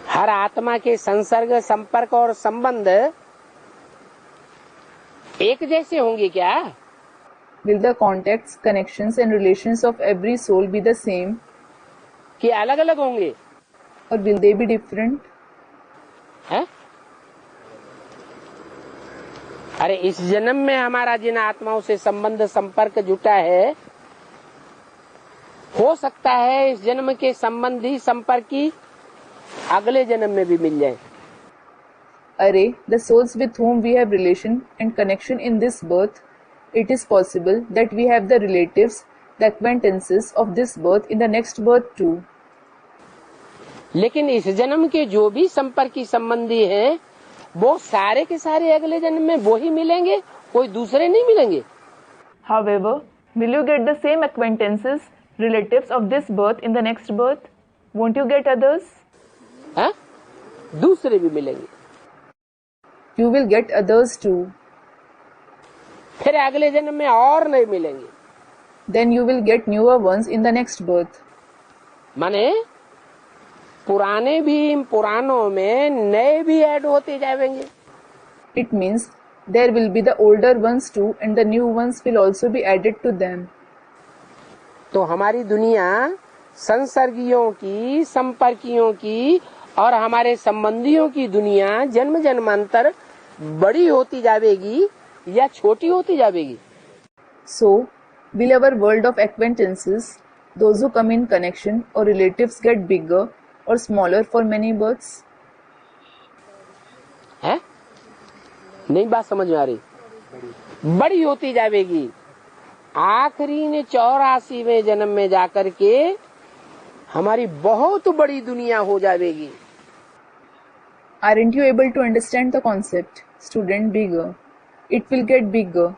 हर आत्मा के संसर्ग संपर्क और संबंध एक जैसे होंगे क्या? Will the contacts, connections and relations of every soul be the same? कि अलग अलग होंगे? Or will they be different? है? अरे इस जन्म में हमारा जिन आत्माओं से संबंध संपर्क जुटा है, हो सकता है इस जन्म के संबंधी संपर्की अगले जन्म में भी मिल जाए। Array, the souls with whom we have relation and connection in this birth, it is possible that we have the relatives, the acquaintances of this birth in the next birth too. लेकिन इस जन्म के जो भी संपर्की संबंधी हैं, वो सारे के सारे अगले जन्म में वो ही मिलेंगे, कोई दूसरे नहीं मिलेंगे। However, will you get the same acquaintances, relatives of this birth in the next birth? Won't you get others? हाँ? दूसरे भी मिलेंगे। You will get others too. फिर अगले जन्म में और नहीं मिलेंगे। Then you will get newer ones in the next birth. माने पुराने भी पुरानों में नए भी ऐड होते जाएंगे। It means there will be the older ones too and the new ones will also be added to them. तो हमारी दुनिया संसर्गियों की, संपर्कियों की और हमारे संबंधियों की दुनिया जन्म जन्मांतर बड़ी होती जाएगी या छोटी होती जाएगी? So, will our world of acquaintances, those who come in connection or relatives, get bigger or smaller for many births? है? नहीं बात समझ में आ रही? बड़ी होती जाएगी। आखिरी ने 84वें जन्म में जाकर के हमारी बहुत बड़ी दुनिया हो जाएगी। Aren't you able to understand the concept? Student, bigger. It will get bigger.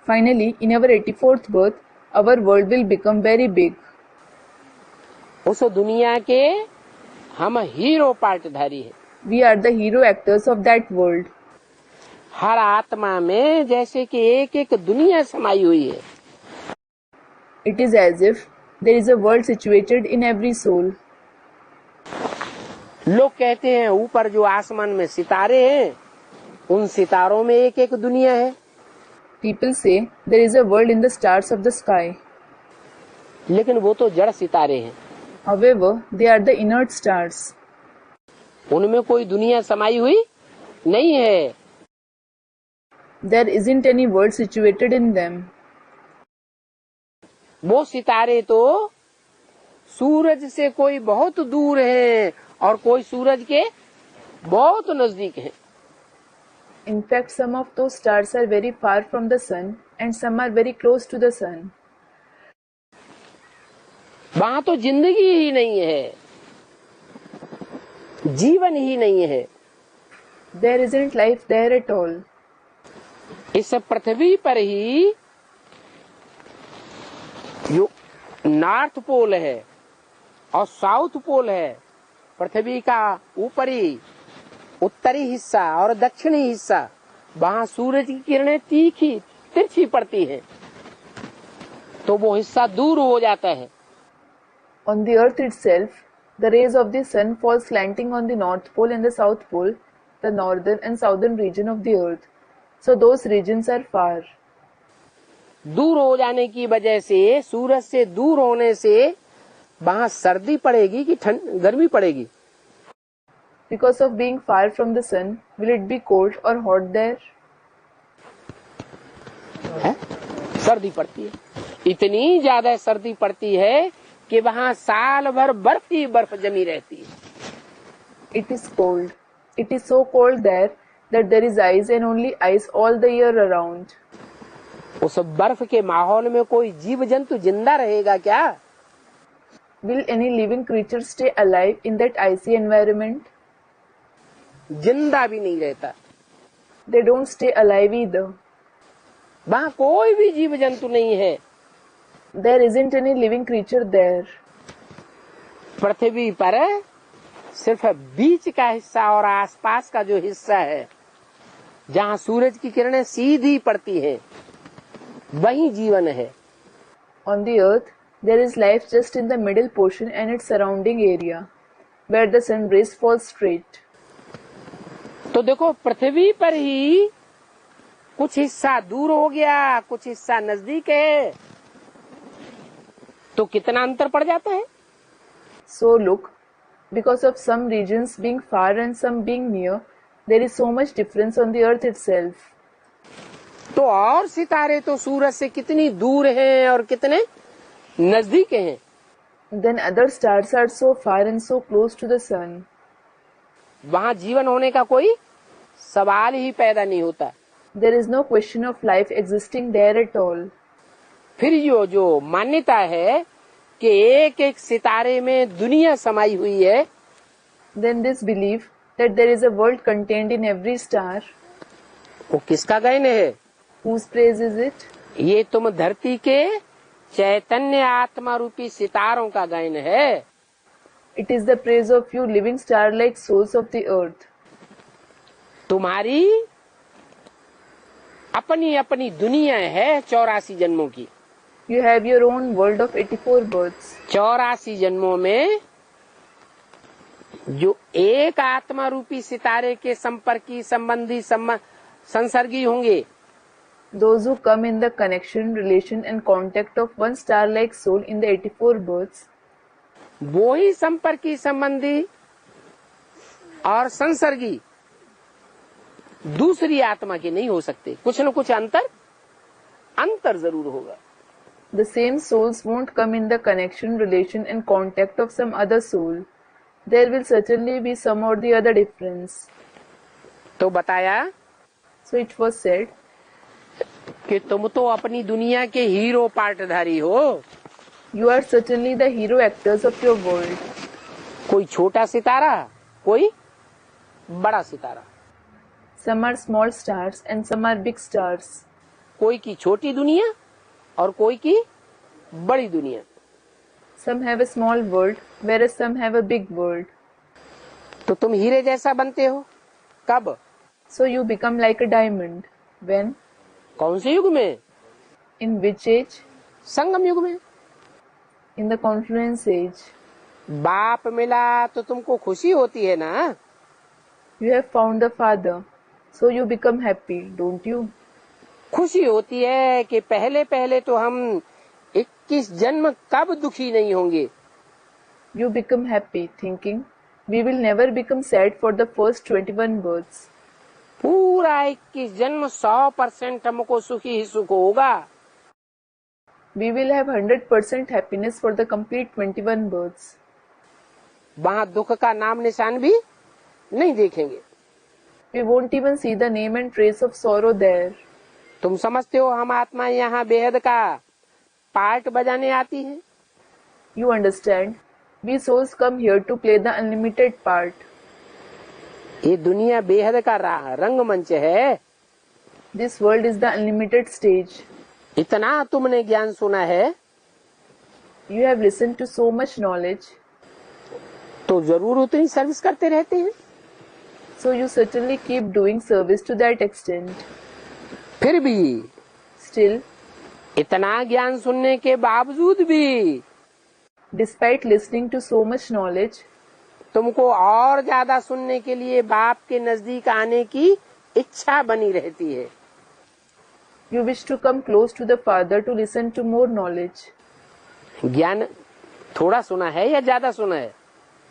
Finally, in our 84th birth, our world will become very big. उस दुनिया के हम हीरो पार्टधारी हैं। We are the hero actors of that world. हर आत्मा में जैसे कि एक एक दुनिया समाई हुई है। It is as if there is a world situated in every soul. लोग कहते हैं ऊपर जो आसमान में सितारे हैं, उन सितारों में एक एक दुनिया है। People say there is a world in the stars of the sky. लेकिन वो तो जड़ सितारे हैं। However, they are the inert stars. उनमें कोई दुनिया समाई हुई नहीं है। There isn't any world situated in them. वो सितारे तो सूरज से कोई बहुत दूर है और कोई सूरज के बहुत नजदीक है। In fact, some of those stars are very far from the sun and some are very close to the sun. वहां तो जिंदगी ही नहीं है, जीवन ही नहीं है। There isn't life there at all. इस पृथ्वी पर ही जो नॉर्थ पोल है और साउथ पोल है, पृथ्वी का ऊपरी उत्तरी हिस्सा और दक्षिणी हिस्सा, वहां सूरज की किरणें तीखी तिरछी पड़ती हैं, तो वो हिस्सा दूर हो जाता है। On the earth itself, the rays of the sun fall slanting on the north pole and the south pole, the northern and southern region of the earth. So those regions are far. दूर हो जाने की वजह से, सूरज से दूर होने से वहां सर्दी पड़ेगी कि गर्मी पड़ेगी? Because of being far from the sun, will it be cold or hot there? है? सर्दी पड़ती है, इतनी ज्यादा सर्दी पड़ती है कि वहां साल भर बर्फ ही बर्फ जमी रहती है। It is cold. It is so cold there that there is ice and only ice all the year around. उस बर्फ के माहौल में कोई जीव जंतु जिंदा रहेगा क्या? Will any living creature stay alive in that icy environment? जिंदा भी नहीं रहता। They don't stay alive either. वहाँ कोई भी जीव जंतु नहीं है। There isn't any living creature there. पृथ्वी पर सिर्फ बीच का हिस्सा और आसपास का जो हिस्सा है, जहाँ सूरज की किरणें सीधी पड़ती हैं, वही जीवन है। On the earth, there is life just in the middle portion and its surrounding area, where the sun rays fall straight. तो देखो, पृथ्वी पर ही कुछ हिस्सा दूर हो गया, कुछ हिस्सा नजदीक है, तो कितना अंतर पड़ जाता है। So look, because of some regions being far and some being near, there is so much difference on the earth itself. तो और सितारे तो सूरज से कितनी दूर हैं और कितने नजदीक हैं। Then other stars are so far and so close to the sun. वहाँ जीवन होने का कोई सवाल ही पैदा नहीं होता। There is no question of life existing there at all. फिर ये जो मान्यता है कि एक एक सितारे में दुनिया समाई हुई है, Then this belief that there is a world contained in every star, वो किसका गायन है? whose praise is it? ये तुम धरती के चैतन्य आत्मा रूपी सितारों का गायन है। It is the praise of you living star-like souls of the earth. तुम्हारी अपनी अपनी दुनिया है 84 जन्मों की। You have your own world of 84 births. 84 जन्मों में जो एक आत्मा रूपी सितारे के संपर्की संबंधी संसर्गी होंगे, Those who come in the connection, relation and contact of one star-like soul in the 84 births, वो ही संपर्की संबंधी और संसर्गी दूसरी आत्मा के नहीं हो सकते। कुछ न कुछ अंतर जरूर होगा। the same souls won't come in the connection, relation and contact of some other soul. There will certainly be some or the other difference. तो बताया So it was said, कि तुम तो अपनी दुनिया के हीरो पार्टधारी हो। you are certainly the hero actors of your world. कोई छोटा सितारा, कोई बड़ा सितारा, Some are small stars and some are big stars. कोई की छोटी दुनिया और कोई की बड़ी दुनिया। Some have a small world, whereas some have a big world. तो तुम हीरे जैसा बनते हो कब? So you become like a diamond. When? कौन से युग में? In which age? संगम युग में। In the confluence age. बाप मिला तो तुमको खुशी होती है ना? You have found the Father, so you become happy, don't you? खुशी होती है कि पहले पहले तो हम 21 जन्म कब दुखी नहीं होंगे। You become happy, thinking, we will never become sad for the first 21 births. पूरा 21 जन्म 100% हमको सुखी ही सुख होगा। We will have 100% happiness for the complete 21 births. वहाँ दुख का नाम निशान भी नहीं देखेंगे। We won't even see the name and trace of sorrow there. तुम समझते हो हम आत्मा यहाँ बेहद का पार्ट बजाने आती है। You understand? We souls come here to play the unlimited part. ये दुनिया बेहद का रंगमंच है। This world is the unlimited stage. इतना तुमने ज्ञान सुना है You have listened to so much knowledge, तो जरूर उतनी सर्विस करते रहते हैं। so you certainly keep doing service to that extent. फिर भी Still, इतना ज्ञान सुनने के बावजूद भी despite listening to so much knowledge, तुमको और ज्यादा सुनने के लिए बाप के नजदीक आने की इच्छा बनी रहती है। you wish to come close to the Father to listen to more knowledge. ज्ञान थोड़ा सुना है या ज्यादा सुना है?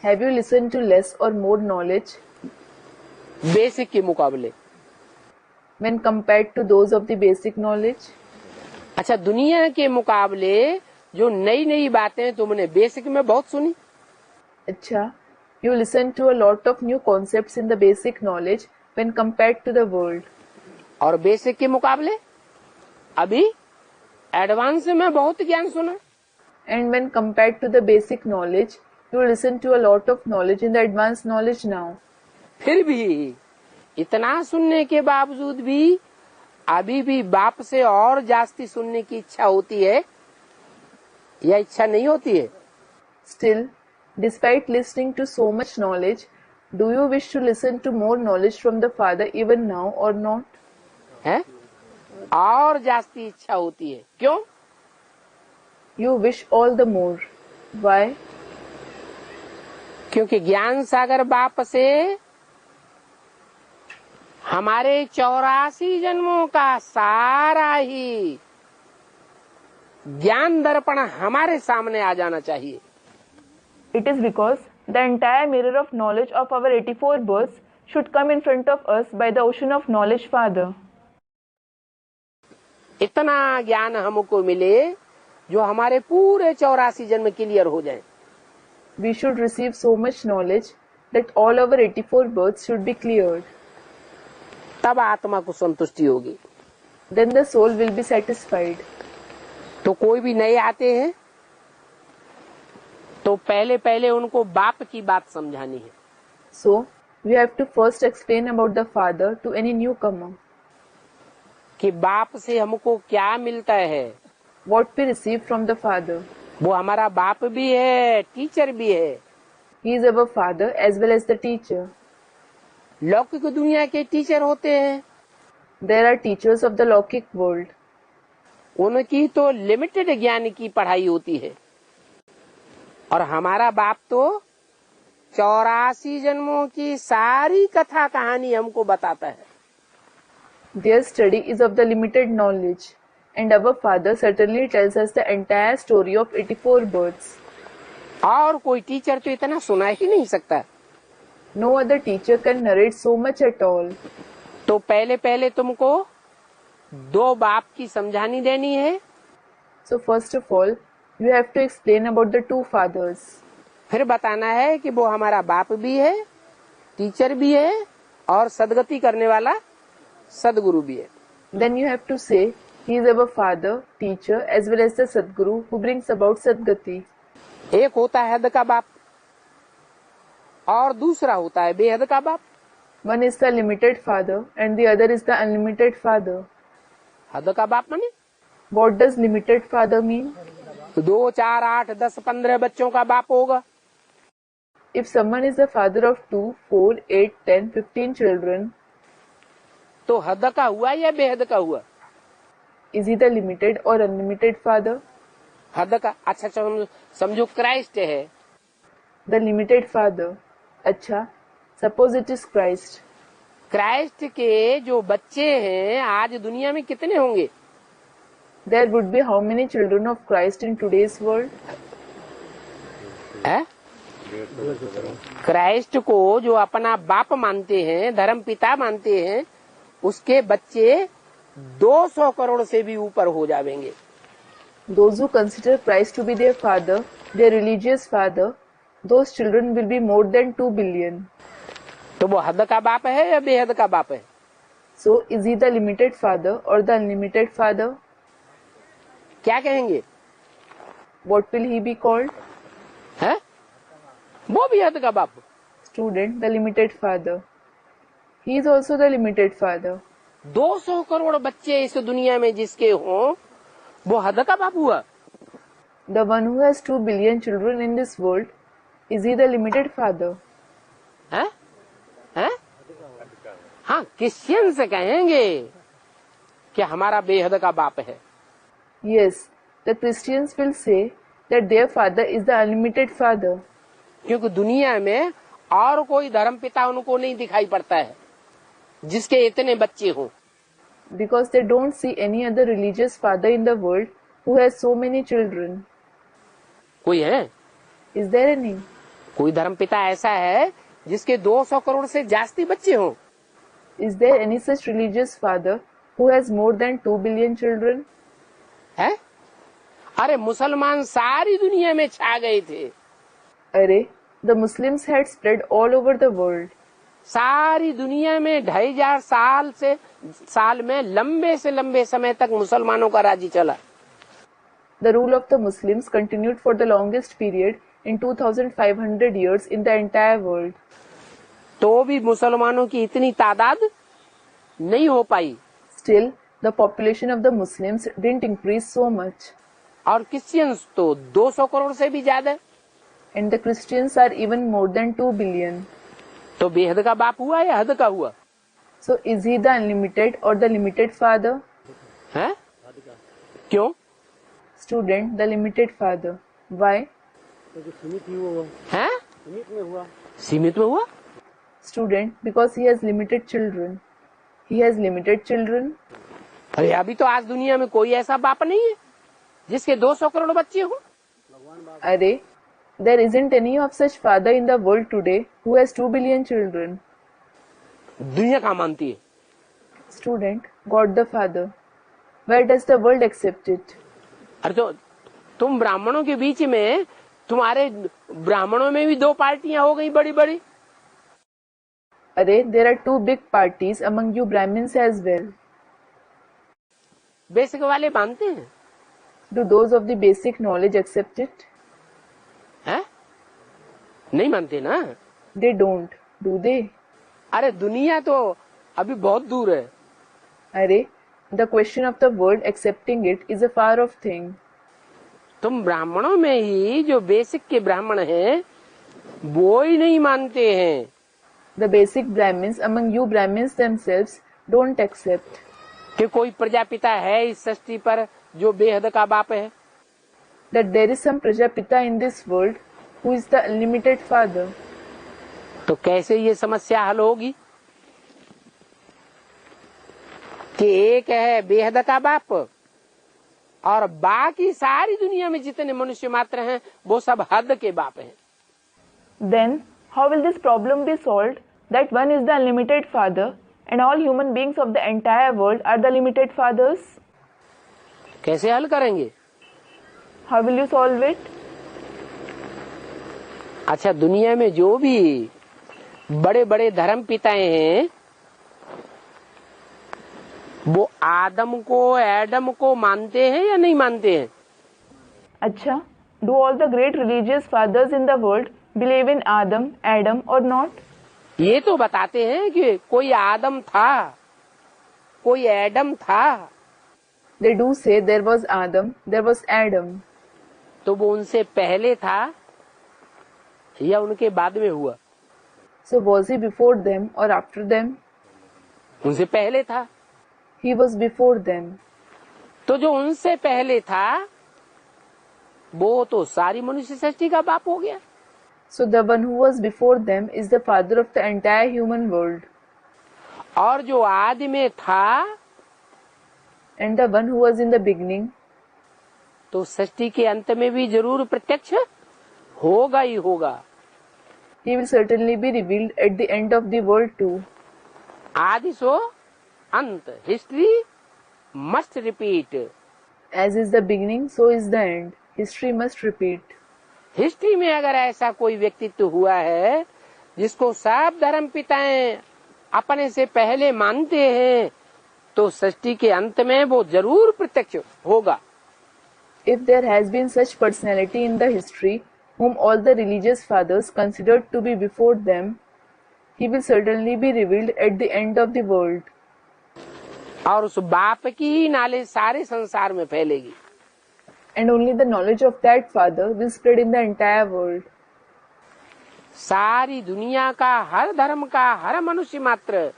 Have you listened to less or more knowledge basic के मुकाबले। when compared to those of the basic knowledge? अच्छा, दुनिया के मुकाबले जो नई नई बातें तुमने बेसिक में बहुत सुनी। अच्छा, you listen to a lot of new concepts in the basic knowledge when compared to the world. और बेसिक के मुकाबले अभी एडवांस में बहुत ज्ञान सुना, And when compared to the basic knowledge, you listen to a lot of knowledge in the advanced knowledge now. फिर भी इतना सुनने के बावजूद भी अभी भी बाप से और जास्ती सुनने की इच्छा होती है या इच्छा नहीं होती है? Still, despite listening to so much knowledge, do you wish to listen to more knowledge from the Father even now or not? है? और जास्ती इच्छा होती है, क्यों? You wish all the more. Why? क्योंकि ज्ञान सागर बाप से हमारे 84 जन्मों का सारा ही ज्ञान दर्पण हमारे सामने आ जाना चाहिए। It is because the entire mirror of knowledge of our 84 births should come in front of us by the ocean of knowledge Father. इतना ज्ञान हमको मिले जो हमारे पूरे 84 जन्म क्लियर हो जाए। We should receive so much knowledge that all our 84 births should be cleared. तब आत्मा को संतुष्टि होगी। Then the soul will be satisfied. तो कोई भी नए आते हैं तो पहले पहले उनको बाप की बात समझानी है। So, we have to first explain about the Father to any newcomer. कि बाप से हमको क्या मिलता है। What we receive from the Father. वो हमारा बाप भी है, टीचर भी है। He is our Father as well as the teacher. लौकिक दुनिया के टीचर होते हैं, There are teachers of the Lokik world. उनकी तो लिमिटेड ज्ञान की पढ़ाई होती है और हमारा बाप तो 84 जन्मों की सारी कथा कहानी हमको बताता है। Their study is of the limited knowledge, and our Father certainly tells us the entire story of 84 births. और कोई टीचर तो इतना सुना ही नहीं सकता। No other teacher can narrate so much at all. तो पहले पहले तुमको 2 बाप की समझानी देनी है। So first of all, you have to explain about the two fathers. फिर बताना है कि वो हमारा बाप भी है, टीचर भी है और सदगति करने वाला सदगुरु भी है। Then you have to say, he is our father, teacher as well as the Sadguru who brings about Sadgati. एक होता है हद का बाप और दूसरा होता है बेहद का बाप। One is the limited father and the other is the unlimited father. हद का बाप माने What does limited father mean? 2, 4, 8, 10, 15 बच्चों का बाप होगा। If someone is the father of 2, 4, 8, 10, 15 children, तो हद का हुआ या बेहद का हुआ? is he the limited or unlimited father? हद का। अच्छा समझो क्राइस्ट है। The limited father. अच्छा, suppose it is Christ. Christ के जो बच्चे हैं आज दुनिया में कितने होंगे? There would be how many children of Christ in today's world? है? क्राइस्ट को जो अपना बाप मानते हैं, धर्म पिता मानते हैं, उसके बच्चे 200 करोड़ से भी ऊपर हो जाएंगे। Those who consider Christ to be their father, their religious father, those children will be more than 2 billion. तो वो हद का बाप है या बेहद का बाप है? So, is he the limited father or the unlimited father? क्या कहेंगे? What will he be called? है? वो भी हद का बाप। Student, the limited father. He is also the limited father. 200 crore बच्चे इस दुनिया में जिसके हों, वो हद का बाप हुआ। The one who has 2 billion children in this world, is he the limited father? है? है? हाँ, क्रिश्चियन से कहेंगे कि हमारा बेहद का बाप है। Yes, the Christians will say that their father is the unlimited father. क्योंकि दुनिया में और कोई धर्म पिता उनको नहीं दिखाई पड़ता है जिसके इतने बच्चे हों। Because they don't see any other religious father in the world who has so many children. कोई है? Is there any? कोई धर्म पिता ऐसा है जिसके 200 करोड़ से जास्ती बच्चे हों? Is there any such religious father who has more than 2 billion children? है? अरे मुसलमान सारी दुनिया में छा गए थे। अरे, the Muslims had spread all over the world. सारी दुनिया में 2500 साल में लंबे से लंबे समय तक मुसलमानों का राज्य चला। The rule of the Muslims continued for the longest period in 2500 years in the entire world. तो भी मुसलमानों की इतनी तादाद नहीं हो पाई. Still, the population of the Muslims didn't increase so much. और क्रिश्चियंस तो 200 करोड़ से भी ज्यादा. And the Christians are even more than 2 billion. तो बेहद का बाप हुआ या हद का हुआ? So is he the unlimited or the limited father? है? क्यों? Student, the limited father. Why? है? सीमित में हुआ? Student, because he has limited children. He has limited children. अरे अभी तो आज दुनिया में कोई ऐसा बाप नहीं है जिसके 200 करोड़ बच्चे हों. अरे, there isn't any of such father in the world today who has 2 billion children. दुनिया कहाँ मानती है? Student, God the Father. Where does the world accept it? अरे तो तुम ब्राह्मणों के बीच में, तुम्हारे ब्राह्मणों में भी 2 पार्टियां हो गई बड़ी बड़ी. अरे, there are 2 big parties among you Brahmins as well. Basic वाले मानते हैं? Do those of the basic knowledge accept it? हैं? नहीं मानते ना. They don't, do they? अरे दुनिया तो अभी बहुत दूर है. अरे, the question of the world accepting it is a far off thing. तुम ब्राह्मणों में ही जो बेसिक के ब्राह्मण हैं वो ही नहीं मानते हैं. The basic Brahmins among you Brahmins themselves don't accept कि कोई प्रजापिता है इस सृष्टि पर जो बेहद का बाप है. that there is some Prajapita in this world who is the unlimited father. तो कैसे ये समस्या हल होगी कि एक है बेहद का बाप और बाकी सारी दुनिया में जितने मनुष्य मात्र हैं वो सब हद के बाप हैं. Then, how will this problem be solved that one is the unlimited father and all human beings of the entire world are the limited fathers? कैसे हल करेंगे? How will you solve it? अच्छा, दुनिया में जो भी बड़े बड़े धर्म पिताएं हैं वो आदम को एडम को मानते हैं या नहीं मानते हैं? अच्छा, do all the great religious fathers in the world believe in Adam or not? ये तो बताते हैं कि कोई आदम था, कोई एडम था. They do say there was Adam, there was Adam. तो वो उनसे पहले था या उनके बाद में हुआ? So was he before them or after them? उनसे पहले था. He was before them. तो जो उनसे पहले था वो तो सारी मनुष्य सृष्टि का बाप हो गया. So the one who was before them is the father of the entire human world. और जो आदि में था And the one who was in the beginning, तो सृष्टि के अंत में भी जरूर प्रत्यक्ष होगा ही होगा. he will certainly be revealed at the end of the world too. आदि सो अंत. History must repeat. As is the beginning, so is the end. History must repeat. History में अगर ऐसा कोई व्यक्तित्व हुआ है जिसको सब धर्म पिताएं अपने से पहले मानते हैं तो सृष्टि के अंत में वो जरूर प्रत्यक्ष होगा. If there has been such personality in the history whom all the religious fathers considered to be before them, he will certainly be revealed at the end of the world. और उस बाप की ही नॉलेज सारे संसार में फैलेगी. And only the knowledge of that father will spread in the entire world. सारी दुनिया का हर धर्म का हर मनुष्य मात्र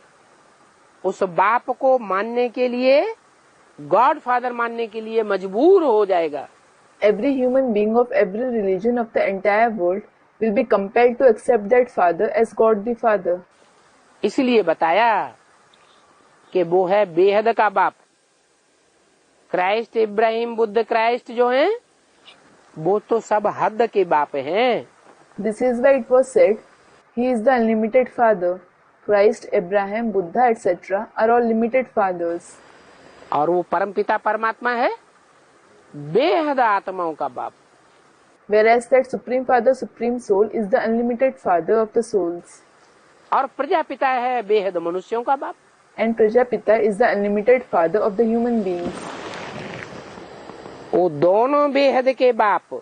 उस बाप को मानने के लिए, गॉड फादर मानने के लिए मजबूर हो जाएगा. Every human being of every religion of the entire world will be compelled to accept that father as God the Father. इसलिए बताया कि वो है बेहद का बाप. क्राइस्ट, इब्राहिम, बुद्ध, क्राइस्ट जो हैं वो तो सब हद के बाप हैं. This is why it was said, he is the unlimited father. Christ, Abraham, Buddha, etc. are all limited fathers. और वो परमपिता परमात्मा है बेहद आत्माओं का बाप. Whereas that Supreme Father, Supreme Soul is the unlimited father of the souls. और प्रजापिता है बेहद मनुष्यों का बाप. And Prajapita is the unlimited father of the human beings. वो दोनों बेहद के बाप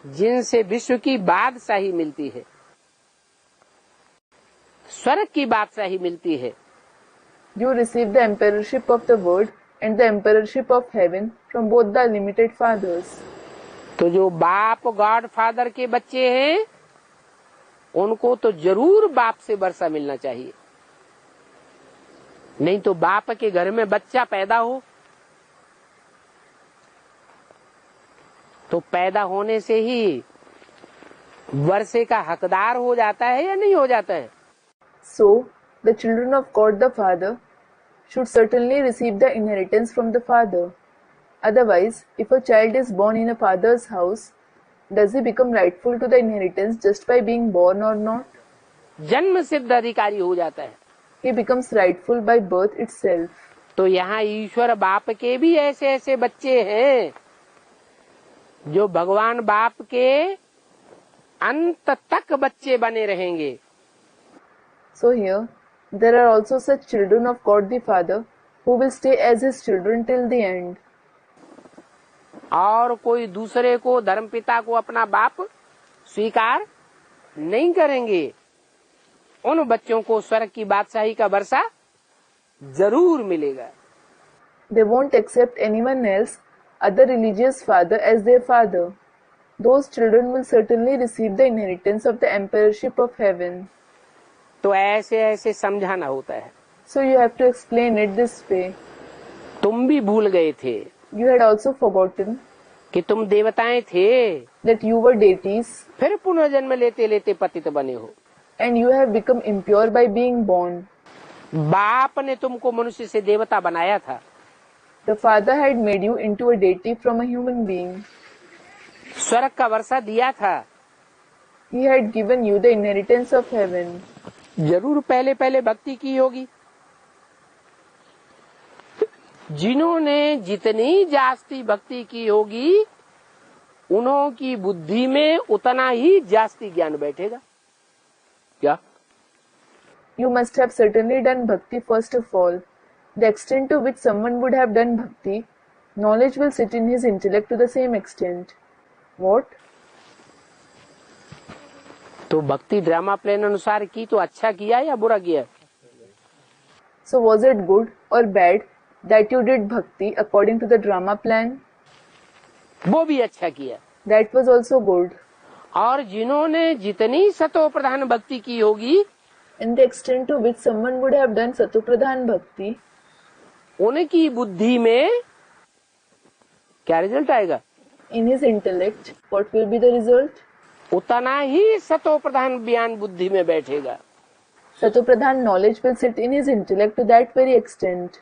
जिनसे विश्व की बादशाही मिलती है, स्वर्ग की बादशाही मिलती है, You receive the emperorship of the world and the emperorship of heaven from both the limited fathers. तो जो बाप गॉड फादर के बच्चे हैं उनको तो जरूर बाप से वर्षा मिलना चाहिए। नहीं तो बाप के घर में बच्चा पैदा हो तो पैदा होने से ही वर्षे का हकदार हो जाता है या नहीं हो जाता है? So, the children of God the Father should certainly receive the inheritance from the Father. Otherwise, if a child is born in a father's house, does he become rightful to the inheritance just by being born or not? जन्म सिद्ध अधिकारी हो जाता है। He becomes rightful by birth itself. तो यहाँ ईश्वर बाप के भी ऐसे ऐसे बच्चे हैं जो भगवान बाप के अंत तक बच्चे बने रहेंगे। So here, there are also such children of God the Father who will stay as his children till the end. और कोई दूसरे को धर्मपिता को अपना बाप स्वीकार नहीं करेंगे। उन बच्चों को स्वर्ग की बादशाही का वर्षा जरूर मिलेगा। They won't accept anyone else, other religious father as their father. Those children will certainly receive the inheritance of the emperorship of heaven. तो ऐसे ऐसे समझाना होता है। So you have to explain it this way. तुम भी भूल गए थे You had also forgotten कि तुम देवताएं थे, that you were deities फिर पुनर्जन्म लेते लेते पतित बने हो। and you have become impure by being born. बाप ने तुमको मनुष्य से देवता बनाया था। The Father had made you into a deity from a human being. स्वर्ग का वर्षा दिया था। He had given you the inheritance of heaven. जरूर पहले पहले भक्ति की होगी। जिन्होंने जितनी जास्ती भक्ति की होगी उन्हों की बुद्धि में उतना ही जास्ती ज्ञान बैठेगा। क्या? You must have certainly done bhakti first of all. The extent to which someone would have done bhakti, knowledge will sit in his intellect to the same extent. What? तो भक्ति ड्रामा प्लान अनुसार की तो अच्छा किया या बुरा किया? So was it good or bad that you did bhakti according to the drama plan? वो भी अच्छा किया। That was also good. और जिन्होंने जितनी सतो प्रधान भक्ति की होगी And the extent to which someone would have done satupradhan bhakti, उनकी बुद्धि में क्या रिजल्ट आएगा? in his intellect, what will be the result? उतना ही सतो प्रधान ज्ञान बुद्धि में बैठेगा। Satupradhan knowledge will sit in his intellect to that very extent.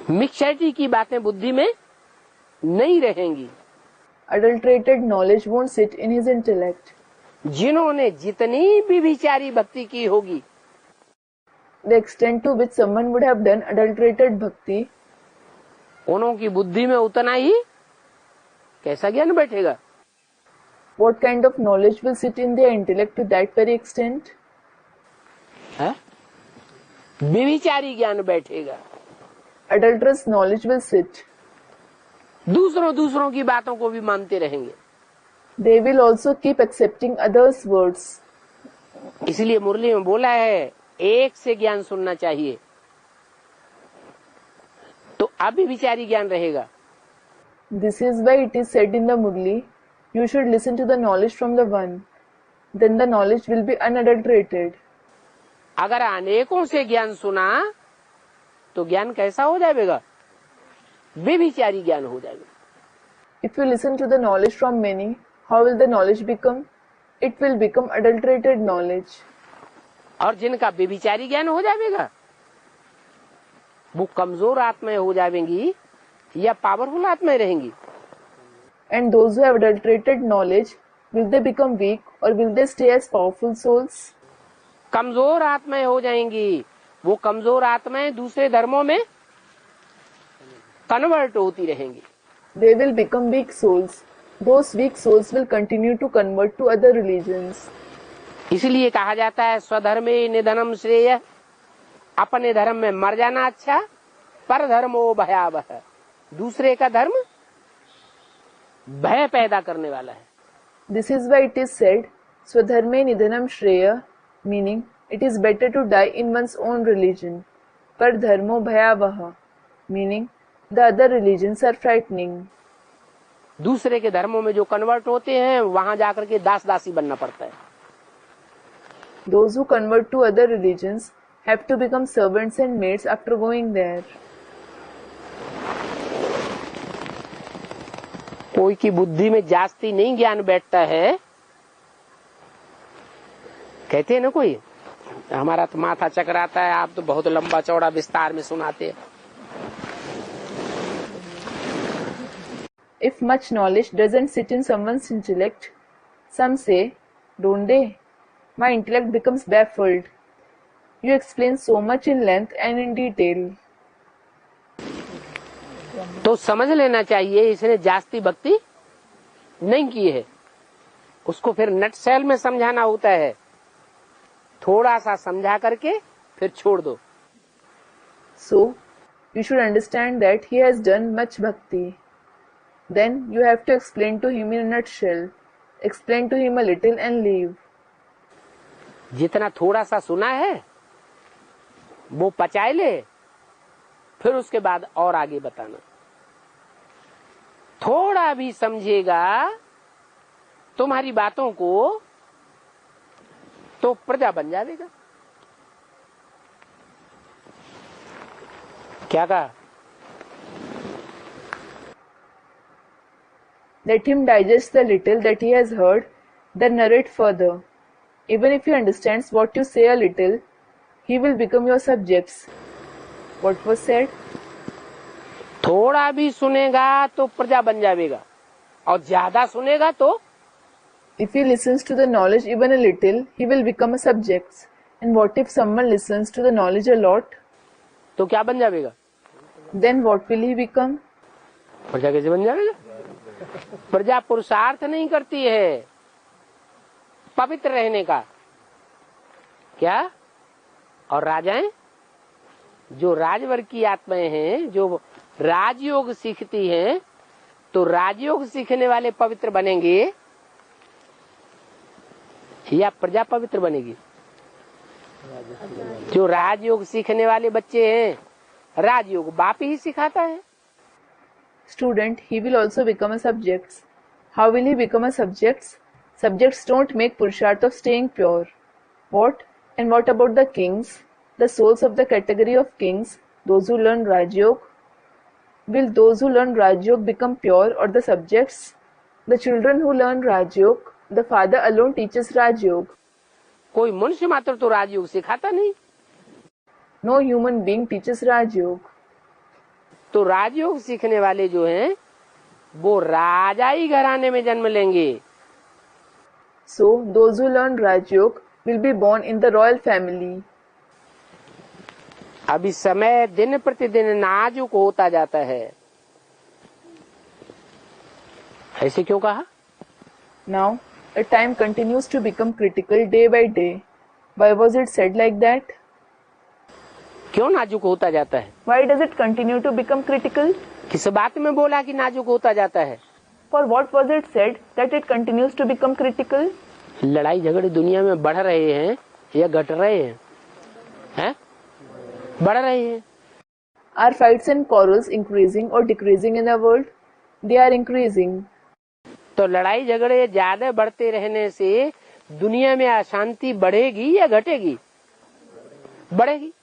मिक्सरिटी की बातें बुद्धि में नहीं रहेंगी। Adulterated knowledge won't sit in his intellect. जिन्होंने जितनी भी विचारी भक्ति की होगी The extent to which someone would have done adulterated bhakti, उन्हों की बुद्धि में उतना ही कैसा ज्ञान बैठेगा? what kind of knowledge will sit in their intellect to that very extent? है? विविचारी ज्ञान बैठेगा। Adulterous knowledge will sit. दूसरों की बातों को भी मानते रहेंगे। They will also keep accepting others' words. इसलिए मुरली में बोला है एक से ज्ञान सुनना चाहिए तो अभी विचारी ज्ञान रहेगा। This is why it is said in the Murli, you should listen to the knowledge from the one. Then the knowledge will be unadulterated. अगर अनेकों से ज्ञान सुना तो ज्ञान कैसा हो जाएगा? बेविचारी ज्ञान हो जाएगा। If you listen to the knowledge from many, how will the knowledge become? It will become adulterated knowledge. और जिनका बेविचारी ज्ञान हो जाएगा वो कमजोर आत्माएं हो जाएंगी या पावरफुल आत्माएं रहेंगी? And those who have adulterated knowledge, will they become weak or will they stay as powerful souls? कमजोर आत्माएं हो जाएंगी। वो कमजोर आत्माएं दूसरे धर्मों में कन्वर्ट होती रहेंगी। They will become weak souls. Those weak souls will continue to convert to other religions. इसलिए कहा जाता है स्वधर्मे निधनम श्रेय, अपने धर्म में मर जाना अच्छा, पर धर्मो भयावह। दूसरे का धर्म भय पैदा करने वाला है. This is why it is said, Swadharme Nidhanam Shreya, meaning it is better to die in one's own religion. Par dharmo bhayavaha, meaning the other religions are frightening. दूसरे के धर्मों में जो कन्वर्ट होते हैं वहां जाकर के दास दासी बनना पड़ता है. Those who convert to other religions have to become servants and maids after going there. कोई की बुद्धि में जास्ती नहीं ज्ञान बैठता है. कहते हैं ना कोई, हमारा तो माथा चकराता है, आप तो बहुत लंबा चौड़ा विस्तार में सुनाते हैं. If much knowledge doesn't sit in someone's intellect, some say, don't they? My intellect becomes baffled. You explain so much in length and in detail. तो समझ लेना चाहिए इसने जास्ती भक्ति नहीं की है. उसको फिर नटशेल में समझाना होता है. थोड़ा सा समझा करके फिर छोड़ दो. So, you should understand that he has done much bhakti. Then you have to explain to him in a nutshell. Explain to him a little and leave. जितना थोड़ा सा सुना है वो पचाए ले, फिर उसके बाद और आगे बताना. थोड़ा भी समझेगा तुम्हारी बातों को तो प्रजा बन जाएगा. क्या कहा? Let him digest the little that he has heard, then narrate further. Even if he understands what you say a little, he will become your subjects. What was said? थोड़ा भी सुनेगा तो प्रजा बन जाएगा, और ज्यादा सुनेगा तो If he listens to the knowledge even a little, he will become a subject. And what if someone listens to the knowledge a lot? तो क्या बन जाएगा? Then what will he become? प्रजा कैसे बन जाएगा? प्रजा पुरुषार्थ नहीं करती है पवित्र रहने का. क्या? और राजाएं, जो राजवर्ग की आत्माएं हैं, जो राजयोग सीखती हैं, तो राजयोग सीखने वाले पवित्र बनेंगे या प्रजा पवित्र बनेगी? जो राजयोग सीखने वाले बच्चे हैं, राजयोग बाप ही सिखाता है. Student, he will also become a subject. How will he become a subject? Subjects don't make Purusharth of staying pure. What? And what about the kings? The souls of the category of kings, those who learn Rajyog? Will those who learn Rajyog become pure or the subjects? The children who learn Rajyog, the father alone teaches Rajyog. कोई मनुष्य मात्र तो राजयोग सिखाता नहीं. No human being teaches Rajyog. तो राजयोग सीखने वाले जो हैं वो राजाई घराने में जन्म लेंगे. So, those who learn Rajyog will be born in the royal family. अभी समय दिन प्रतिदिन नाजुक होता जाता है. ऐसे क्यों कहा? Now, the time continues to become critical day by day. Why was it said like that? क्यों नाजुक होता जाता है? Why does it continue to become critical? किस बात में बोला कि नाजुक होता जाता है? For what was it said that it continues to become critical? लड़ाई झगड़े दुनिया में बढ़ रहे हैं या घट रहे हैं? हैं? बढ़ रहे हैं. Are fights and quarrels increasing or decreasing in the world? They are increasing. तो लड़ाई झगड़े ज्यादा बढ़ते रहने से दुनिया में अशांति बढ़ेगी या घटेगी? बढ़ेगी.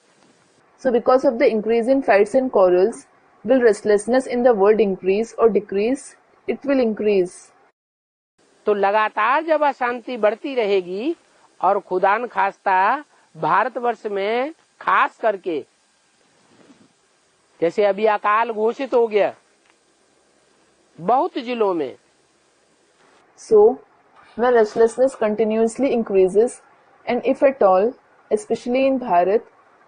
So because of the increase in fights and quarrels, will restlessness in the world increase or decrease? It will increase. तो लगातार जब अशांति बढ़ती रहेगी और खुदान खास्ता भारतवर्ष में खास करके जैसे अभी अकाल घोषित हो गया बहुत जिलों में. So, when restlessness continuously increases, and if at all, especially in Bharat,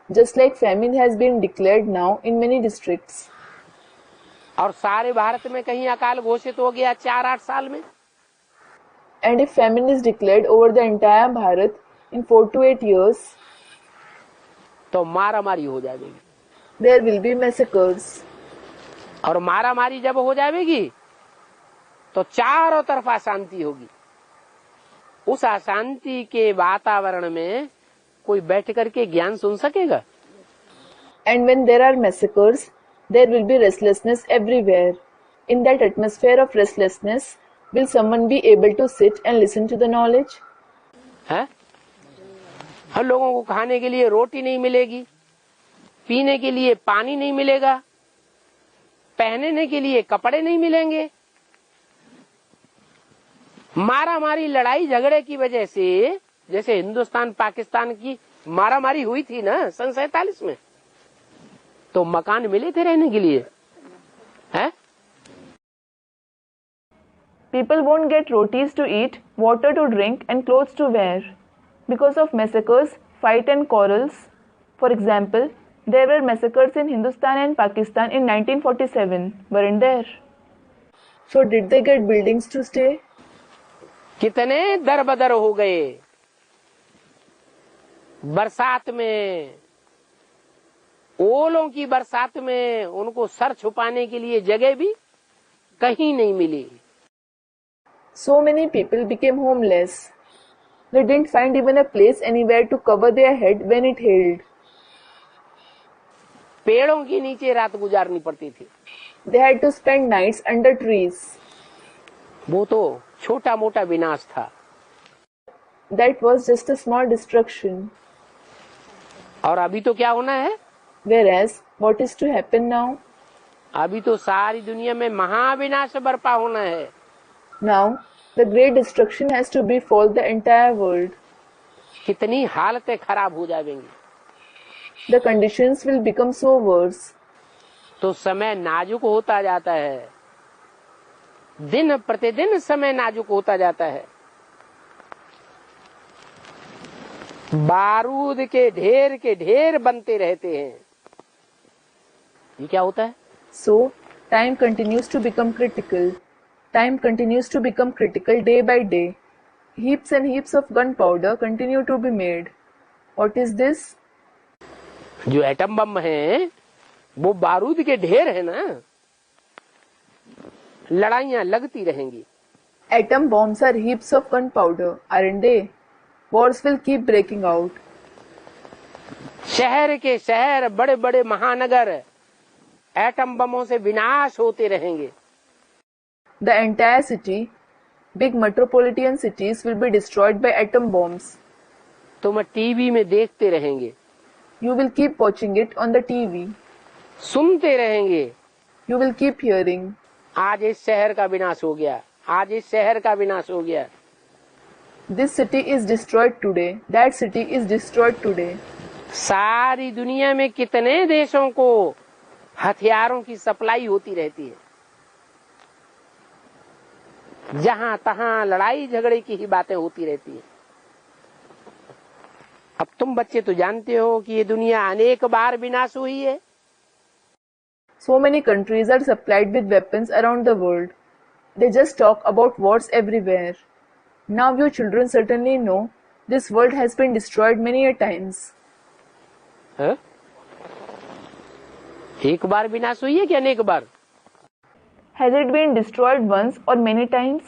just like famine has been declared now in many districts. और सारे भारत में कहीं अकाल घोषित हो गया 4-8 साल में. And if famine is declared over the entire Bharat in 4 to 8 years, तो मारामारी हो जाएगी. there will be massacres. और मारा मारी जब हो जाएगी तो चारों तरफ अशांति होगी। उस अशांति के वातावरण में कोई बैठ करके ज्ञान सुन सकेगा? And when there are massacres, there will be restlessness everywhere. In that atmosphere of restlessness, will someone be able to sit and listen to the knowledge? है? हम लोगों को खाने के लिए रोटी नहीं मिलेगी, पीने के लिए पानी नहीं मिलेगा, पहनने के लिए कपड़े नहीं मिलेंगे। मारा मारी लड़ाई झगड़े की वजह से, जैसे हिंदुस्तान पाकिस्तान की मारा मारी हुई थी ना सन 47 में, तो मकान मिले थे रहने के लिए, है? People won't get rotis to eat, water to drink, and clothes to wear. Because of massacres, fight and quarrels. For example, there were massacres in Hindustan and Pakistan in 1947, weren't there? So did they get buildings to stay? कितने दर बदर हो गए। बरसात में, ओलों की बरसात में उनको सर छुपाने के लिए जगह भी कहीं नहीं मिली। So many people became homeless. They didn't find even a place anywhere to cover their head when it hailed. पेड़ों के नीचे रात गुजारनी पड़ती थी। They had to spend nights under trees. वो तो छोटा मोटा विनाश था। That was just a small destruction. और अभी तो क्या होना है? Whereas, what is to happen now? अभी तो सारी दुनिया में महाविनाश बर्पा होना है। Now, the great destruction has to befall the entire world. कितनी हालतें खराब हो जाएंगी। The conditions will become so worse. तो समय नाजुक होता जाता है, दिन प्रतिदिन समय नाजुक होता जाता है। बारूद के ढेर बनते रहते हैं। ये क्या होता है? So, time continues to become critical. Time continues to become critical day by day. Heaps and heaps of gunpowder continue to be made. What is this? जो एटम बम है वो बारूद के ढेर है ना। लड़ाइयां लगती रहेंगी। Atom bombs are heaps of gunpowder, aren't they? Wars will keep breaking out. शहर के शहर, बड़े बड़े महानगर एटम बमों से विनाश होते रहेंगे। The entire city, big metropolitan cities will be destroyed by atom bombs. तुम टीवी में देखते रहेंगे। You will keep watching it on the TV. सुनते रहेंगे। You will keep hearing. आज इस शहर का विनाश हो गया, आज इस शहर का विनाश हो गया। This city is destroyed today. That city is destroyed today. सारी दुनिया में कितने देशों को हथियारों की सप्लाई होती रहती है। जहां तहां लड़ाई झगड़े की ही बातें होती रहती है। अब तुम बच्चे तो जानते हो कि ये दुनिया अनेक बार विनाश हुई है। So many countries are supplied with weapons around the world. They just talk about wars everywhere. Now you children certainly know this world has been destroyed many a times. है? एक बार विनाश हुई है कि अनेक बार? Has it been destroyed once or many times?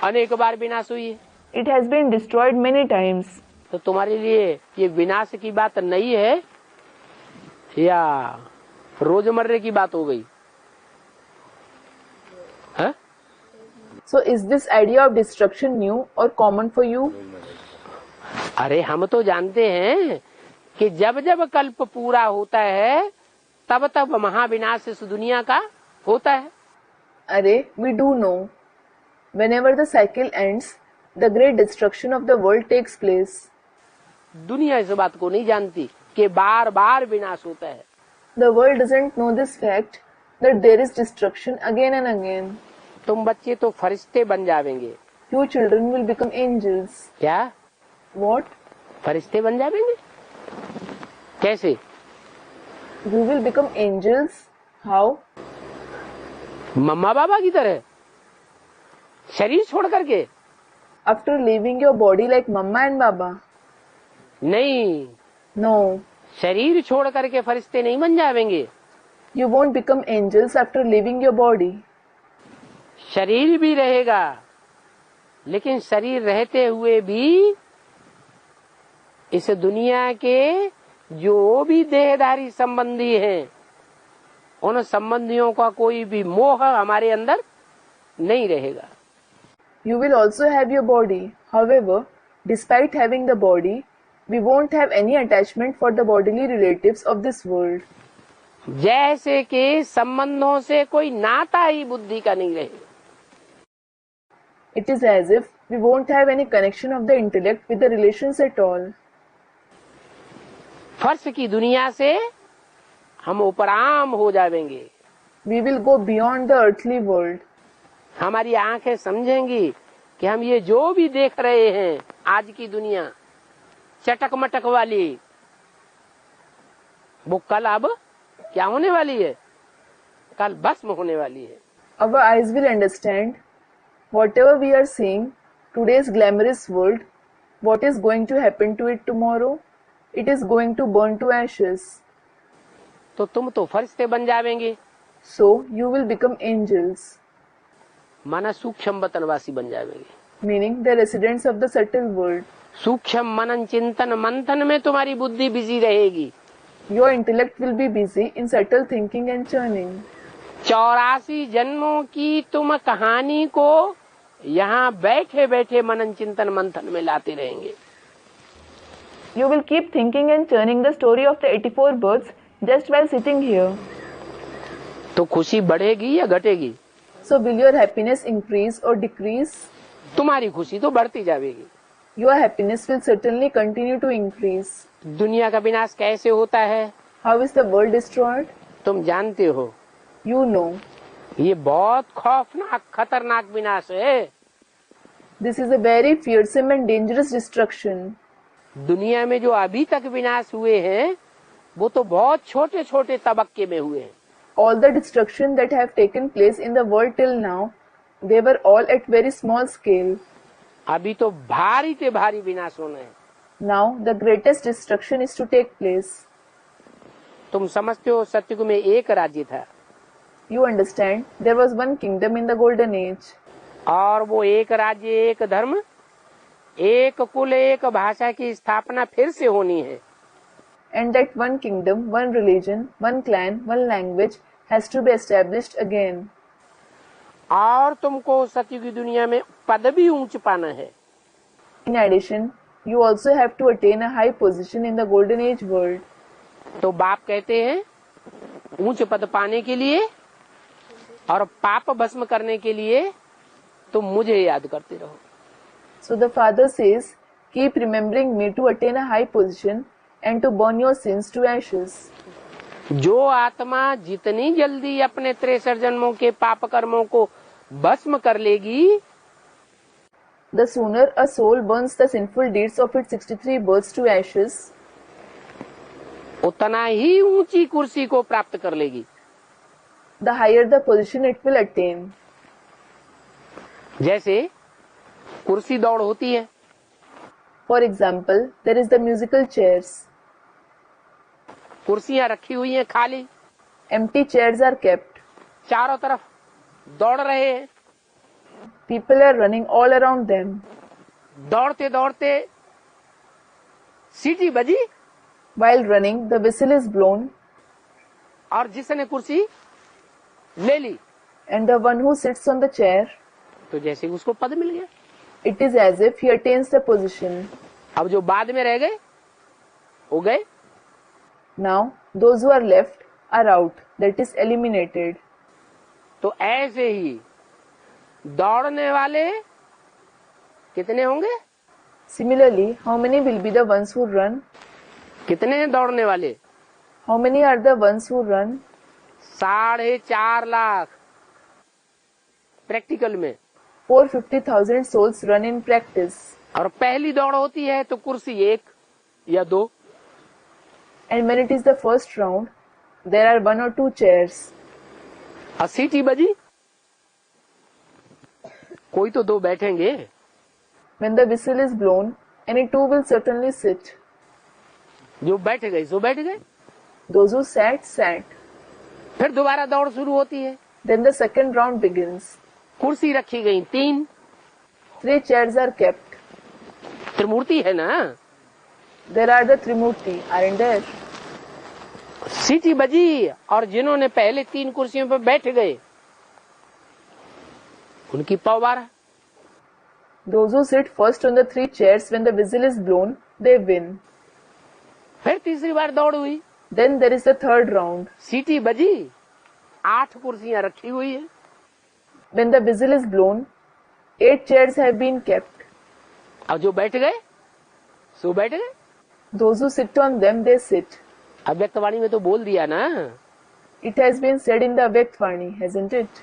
अनेक बार विनाश हुई है। It has been destroyed many times. तो तुम्हारे लिए ये विनाश की बात नहीं है या रोजमर्रे की बात हो गई? है? So is this idea of destruction new or common for you? अरे हम तो जानते हैं कि जब जब कल्प पूरा होता है तब तब महाविनाश इस दुनिया का होता है। अरे, we do know. Whenever the cycle ends, the great destruction of the world takes place. दुनिया इस बात को नहीं जानती कि बार बार विनाश होता है। The world doesn't know this fact that there is destruction again and again. तुम बच्चे तो फरिश्ते बन जावेंगे। You children will become angels. क्या? What? फरिश्ते बन जावेंगे? कैसे? You will become angels? How? मम्मा बाबा की तरह शरीर छोड़ करके? After leaving your body like Mama and Baba? नहीं, No. शरीर छोड़ करके फरिश्ते नहीं बन जावेंगे। You won't become angels after leaving your body. शरीर भी रहेगा, लेकिन शरीर रहते हुए भी इस दुनिया के जो भी देहधारी संबंधी हैं, उन संबंधियों का कोई भी मोह हमारे अंदर नहीं रहेगा. You will also have your body. However, despite having the body, we won't have any attachment for the bodily relatives of this world. जैसे कि संबंधों से कोई नाता ही बुद्धि का नहीं रहेगा. It is as if we won't have any connection of the intellect with the relations at all. फर्श की दुनिया से हम उपराम हो जाएंगे. We will go beyond the earthly world. हमारी आंखें समझेंगी कि हम ये जो भी देख रहे हैं आज की दुनिया चटक मटक वाली, वो कल अब क्या होने वाली है? कल भस्म होने वाली है. Our eyes will understand whatever we are seeing, today's glamorous world, what is going to happen to it tomorrow? It is going to burn to ashes. तो तुम तो फरिश्ते बन जाएंगे. So you will become angels. माना सूक्ष्म वतनवासी बन जाएंगे. Meaning the residents of the subtle world. सूक्ष्म मनन चिंतन मंथन में तुम्हारी बुद्धि बिजी रहेगी. Your intellect will be busy in subtle thinking and churning. 84 जन्मों की तुम कहानी को यहाँ बैठे बैठे मनन चिंतन मंथन में लाते रहेंगे. You will keep thinking and churning the story of the 84 births just while sitting here. तो खुशी बढ़ेगी या घटेगी? So will your happiness increase or decrease? तुम्हारी खुशी तो बढ़ती जाएगी. Your happiness will certainly continue to increase. दुनिया का विनाश कैसे होता है? How is the world destroyed? तुम जानते हो. You know. ये बहुत खौफनाक खतरनाक विनाश है. This is a very fearsome and dangerous destruction. दुनिया में जो अभी तक विनाश हुए हैं वो तो बहुत छोटे छोटे तबक्के में हुए हैं. All the destruction that have taken place in the world till now, they were all at very small scale. अभी तो भारी से भारी विनाश होना है. Now the greatest destruction is to take place. तुम समझते हो सतयुग में एक राज्य था. You understand, there was one kingdom in the golden age. और वो एक राज्य एक धर्म एक कुल एक भाषा की स्थापना फिर से होनी है. And that one kingdom, one religion, one clan, one language has to be established again. और तुमको सतयुग की दुनिया में पद भी ऊंच पाना है. In addition, you also have to attain a high position in the golden age world. तो बाप कहते हैं ऊंच पद पाने के लिए और पाप भस्म करने के लिए तुम मुझे याद करते रहो. So the father says, keep remembering me to attain a high position and to burn your sins to ashes. जो आत्मा जितनी जल्दी अपने 63 जन्मों के पाप कर्मों को भस्म कर लेगी, the sooner a soul burns the sinful deeds of its 63 births to ashes, उतना ही ऊंची कुर्सी को प्राप्त कर लेगी. the higher the position it will attain. जैसे कुर्सी दौड़ होती है. For example, there is the musical chairs. कुर्सियां रखी हुई हैं खाली. Empty chairs are kept. चारों तरफ दौड़ रहे हैं. People are running all around them. दौड़ते दौड़ते सीटी बजी. While running, the whistle is blown. और जिसने कुर्सी ले ली, And the one who sits on the chair, तो जैसे उसको पद मिल गया. it is as if he attains the position. अब जो बाद में रह गए हो गए. Now, those who are left are out, that is eliminated. तो ऐसे ही दौड़ने वाले कितने होंगे? Similarly, how many will be the ones who run? कितने हैं दौड़ने वाले? How many are the ones who run? 4.5 lakh practical में. 450,000 souls run in practice. और पहली दौड़ होती है तो कुर्सी 1 या 2. And when it is the first round, there are 1 or 2 chairs. और सीटी बजी, कोई तो 2 बैठेंगे. When the whistle is blown, any 2 will certainly sit. जो बैठ गए सो बैठ गए. Those who sat, sat. फिर दोबारा दौड़ शुरू होती है। Then the second round begins. कुर्सी रखी गई 3, 3 chairs are kept. त्रिमूर्ति है ना। There are the Trimurti, aren't there? सीटी बजी और जिन्होंने पहले 3 कुर्सियों पर बैठ गए उनकी Powar. Those who sit first on the 3 chairs when the whistle is blown, they win. फिर तीसरी बार दौड़ हुई। Then there is the third round. सीटी बजी, 8 कुर्सियां रखी हुई है। When the whistle is blown, 8 chairs have been kept. अब जो बैठ गए सो बैठ गए। Those who sit on them, they sit. अव्यक्तवाणी में तो बोल दिया ना It has been said in the Avyaktvani, hasn't it?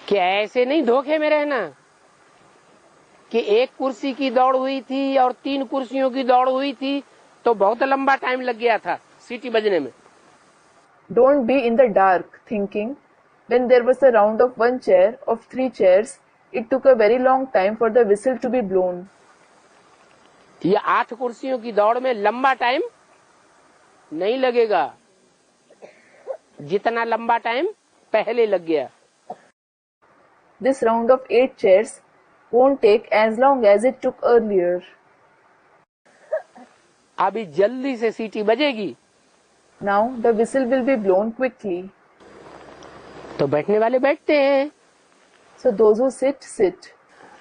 कि ऐसे नहीं धोखे में रहना कि एक कुर्सी की दौड़ हुई थी और 3 कुर्सियों की दौड़ हुई थी तो बहुत लंबा टाइम लग गया था सीटी बजने में। Don't be in the dark, thinking, when there was a round of 1 chair, of 3 chairs, it took a very long time for the whistle to be blown. ये 8 कुर्सियों की दौड़ में लंबा टाइम नहीं लगेगा जितना लंबा टाइम पहले लग गया। This round of 8 chairs won't take as long as it took earlier. अभी जल्दी से सीटी बजेगी। Now the whistle will be blown quickly. तो बैठने वाले बैठते हैं, So those who sit, sit.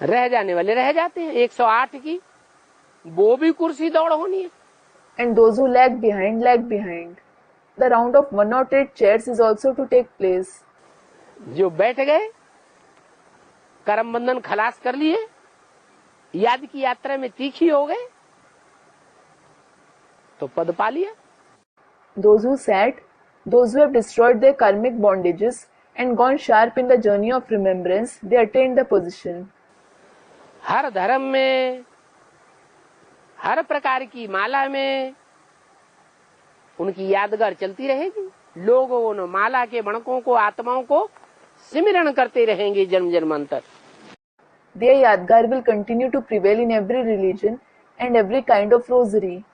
रह जाने वाले रह जाते हैं। 108 की वो भी कुर्सी दौड़ होनी है। And those who lag behind, lag behind. The round of 108 chairs is also to take place. जो बैठ गए, कर्म बंधन खलास कर लिए, याद की यात्रा में तीखी हो गए तो पद पा लिया। Those who sat, those who have destroyed their karmic bondages and gone sharp in the journey of remembrance, they attained the position. हर धर्म में, हर प्रकार की माला में उनकी यादगार चलती रहेगी। लोग उन माला के बणकों को, आत्माओं को सिमरण करते रहेंगे जन्म जन्मांतर। Their yadgar will continue to prevail in every religion and every kind of rosary.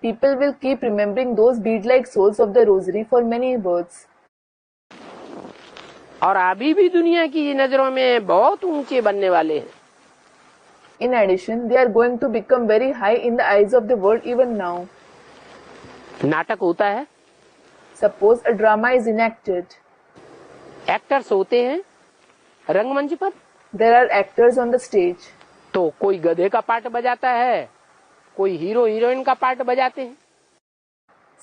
People will keep remembering those bead-like souls of the rosary for many births. और अभी भी दुनिया की नजरों में बहुत ऊंचे बनने वाले हैं। In addition, they are going to become very high in the eyes of the world even now. नाटक होता है, Suppose a drama is enacted. Actors होते हैं रंगमंच पर। There are actors on the stage. तो कोई गधे का पार्ट बजाता है, कोई हीरो हीरोइन का पार्ट बजाते हैं।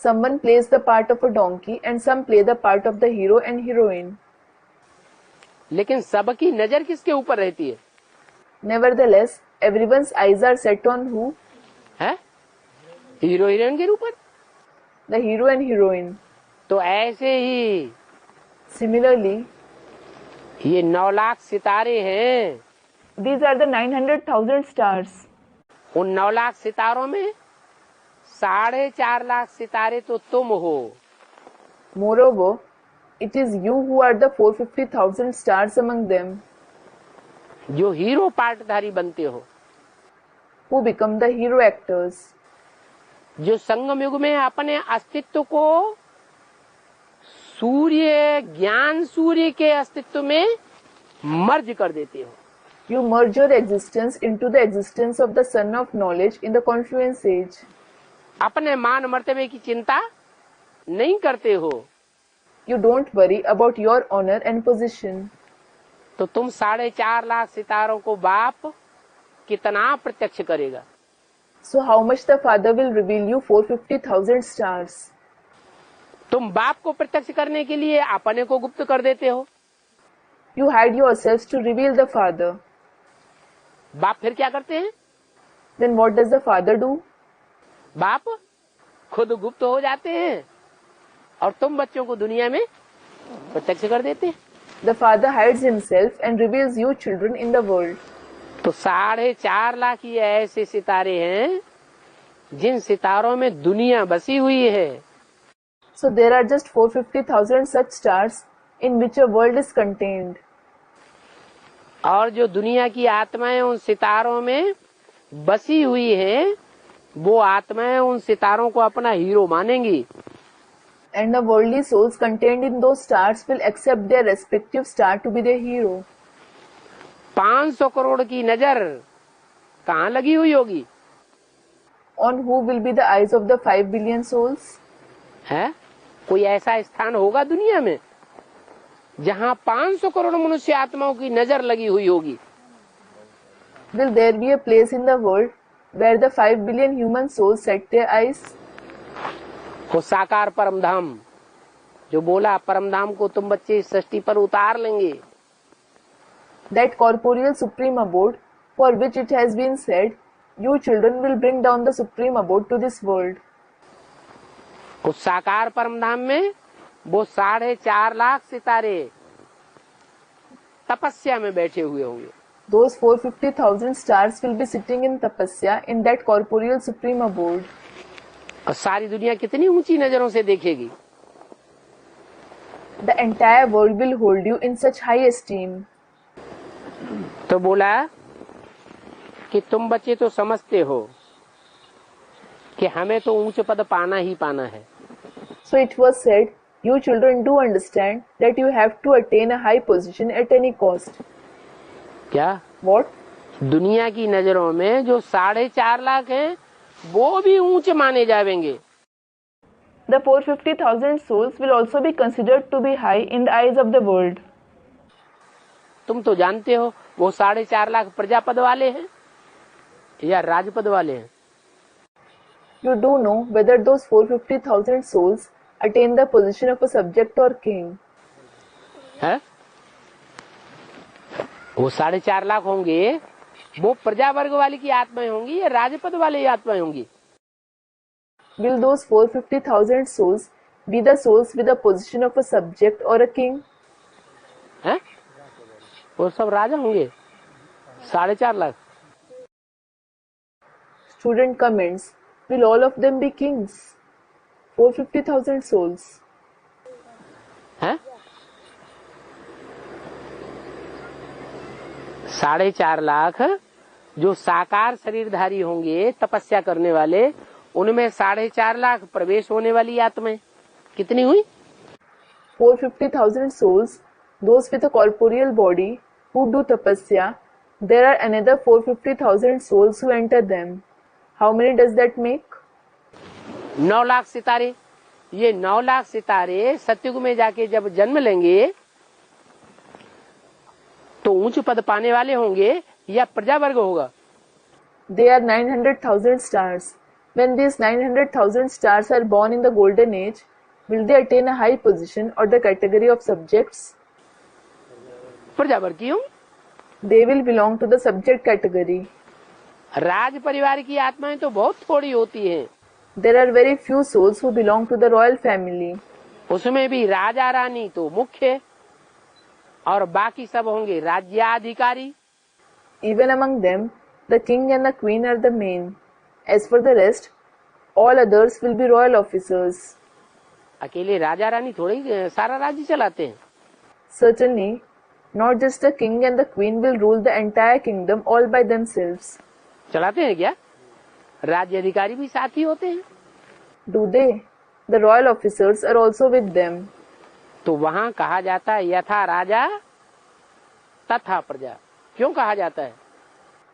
Someone plays the part of a donkey and some play the part of the hero and heroine. लेकिन सबकी नजर किसके ऊपर रहती है? Nevertheless, everyone's eyes are set on who? है हीरो हीरोइन के ऊपर। The hero and heroine. तो ऐसे ही Similarly, ये 9 लाख सितारे हैं। these are the 900,000 stars. उन 9 लाख सितारों में 4.5 लाख सितारे तो तुम हो। Moreover, it is you who are the 450,000 stars among them, जो हीरो पार्टधारी बनते हो, who become the hero actors, जो संगम युग में अपने अस्तित्व को सूर्य ज्ञान सूर्य के अस्तित्व में मर्ज कर देते हो। You merge your existence into the existence of the Son of Knowledge in the Confluence Age. अपने मान मर्तबे की चिंता नहीं करते हो You don't worry about your honor and position. तो तुम 4.5 लाख सितारों को बाप कितना प्रत्यक्ष करेगा? So how much the Father will reveal you 450,000 stars. तुम बाप को प्रत्यक्ष करने के लिए अपने को गुप्त कर देते हो। You hide yourselves to reveal the Father. बाप फिर क्या करते हैं? Then what does the Father do? बाप खुद गुप्त हो जाते हैं और तुम बच्चों को दुनिया में प्रत्यक्ष कर देते हैं। The Father hides himself and reveals you children in the world. तो 4.5 लाख ये ऐसे सितारे हैं जिन सितारों में दुनिया बसी हुई है। So there are just 450,000 such stars in which a world is contained. और जो दुनिया की आत्माएं उन सितारों में बसी हुई हैं, वो आत्माएं उन सितारों को अपना hero मानेंगी। And the worldly souls contained in those stars will accept their respective star to be their hero. 500 crore की नजर कहाँ लगी हुई होगी? On who will be the eyes of the 5 billion souls? है कोई ऐसा स्थान होगा दुनिया में जहाँ 500 करोड़ मनुष्य आत्माओं की नजर लगी हुई होगी? Will there be a place in the world where the 5 billion human souls set their eyes? वो साकार परम धाम जो बोला परम धाम को तुम बच्चे इस सृष्टि पर उतार लेंगे. That corporeal supreme abode for which it has been said, you children will bring down the supreme abode to this world. उस साकार परम धाम में वो 4.5 लाख सितारे तपस्या में बैठे हुए होंगे. Those 450,000 stars will be sitting in tapasya in that corporeal supreme abode. और सारी दुनिया कितनी ऊंची नजरों से देखेगी? The entire world will hold you in such high esteem. तो बोला कि तुम बच्चे तो समझते हो कि हमें तो ऊंच पद पाना ही पाना है. So it was said, you children do understand that you have to attain a high position at any cost. क्या? What? दुनिया की नजरों में जो 4.5 लाख हैं वो भी ऊंचे माने जाएंगे. The 450,000 souls will also be considered to be high in the eyes of the world. तुम तो जानते हो वो 4.5 लाख प्रजापद वाले हैं या राजपद वाले हैं? You do know whether those 450,000 souls attain the position of a subject or king. है? वो 4.5 लाख होंगे वो प्रजा वर्ग वाली की आत्माएं होंगी या राजपद वाले आत्माएं होंगी? Will those 450,000 souls be the souls with the position of a subject or a king? हैं? वो सब राजा होंगे. 4.5 lakh. Student comments, will all of them be kings? 450,000 souls. हैं? 4.5 लाख जो साकार शरीरधारी होंगे तपस्या करने वाले, उनमें 4.5 लाख प्रवेश होने वाली आत्माएं कितनी हुई? 450,000 souls, those with a corporeal body who do tapasya. There are another 450,000 souls who enter them. How many does that make? 9 lakh सितारे. ये 9 लाख सितारे सत्युग में जाके जब जन्म लेंगे तो ऊंच पद पाने वाले होंगे या प्रजा वर्ग होगा? They are 900,000 stars. When these 900,000 stars are born in the golden age, will they attain a high position or the category of subjects? प्रजा वर्ग क्यों? They will belong to the subject category. राज परिवार की आत्माएं तो बहुत थोड़ी होती हैं. There are very few souls who belong to the royal family. उसमें भी राजा रानी तो मुख्य और बाकी सब होंगे राज्याधिकारी. Even among them, the king and the queen are the main. As for the rest, all others will be royal officers. अकेले राजा रानी थोड़ी सारा राज्य चलाते हैं. Certainly, not just the king and the queen will rule the entire kingdom all by themselves. चलाते हैं क्या? राज्य अधिकारी भी साथ ही होते हैं. Do they? The royal officers are also with them. तो वहाँ कहा जाता है यथा राजा तथा प्रजा. क्यों कहा जाता है?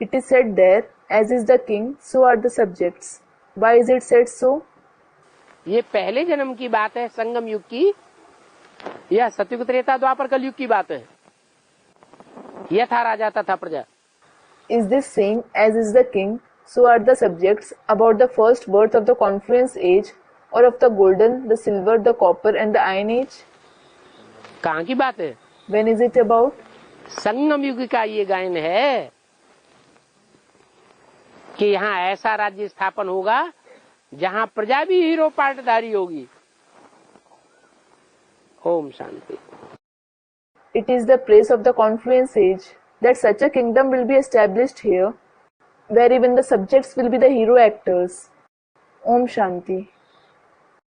It is said there, as is the king, so are the subjects. Why is it said so? ये पहले जन्म की बात है, संगम युग की, या सतयुग त्रेता द्वापर कलयुग की बात है? यथा राजा तथा प्रजा. Is this saying, as is the king, so are the subjects, about the first birth of the confluence age, or of the golden, the silver, the copper and the iron age? कहाँ की बात है? When is it about? संगम युग का ये गायन है कि यहाँ ऐसा राज्य स्थापन होगा जहाँ प्रजा भी हीरो पार्टधारी होगी. Om Shanti. It is the praise of the confluence age that such a kingdom will be established here, where even the subjects will be the hero actors. Om Shanti.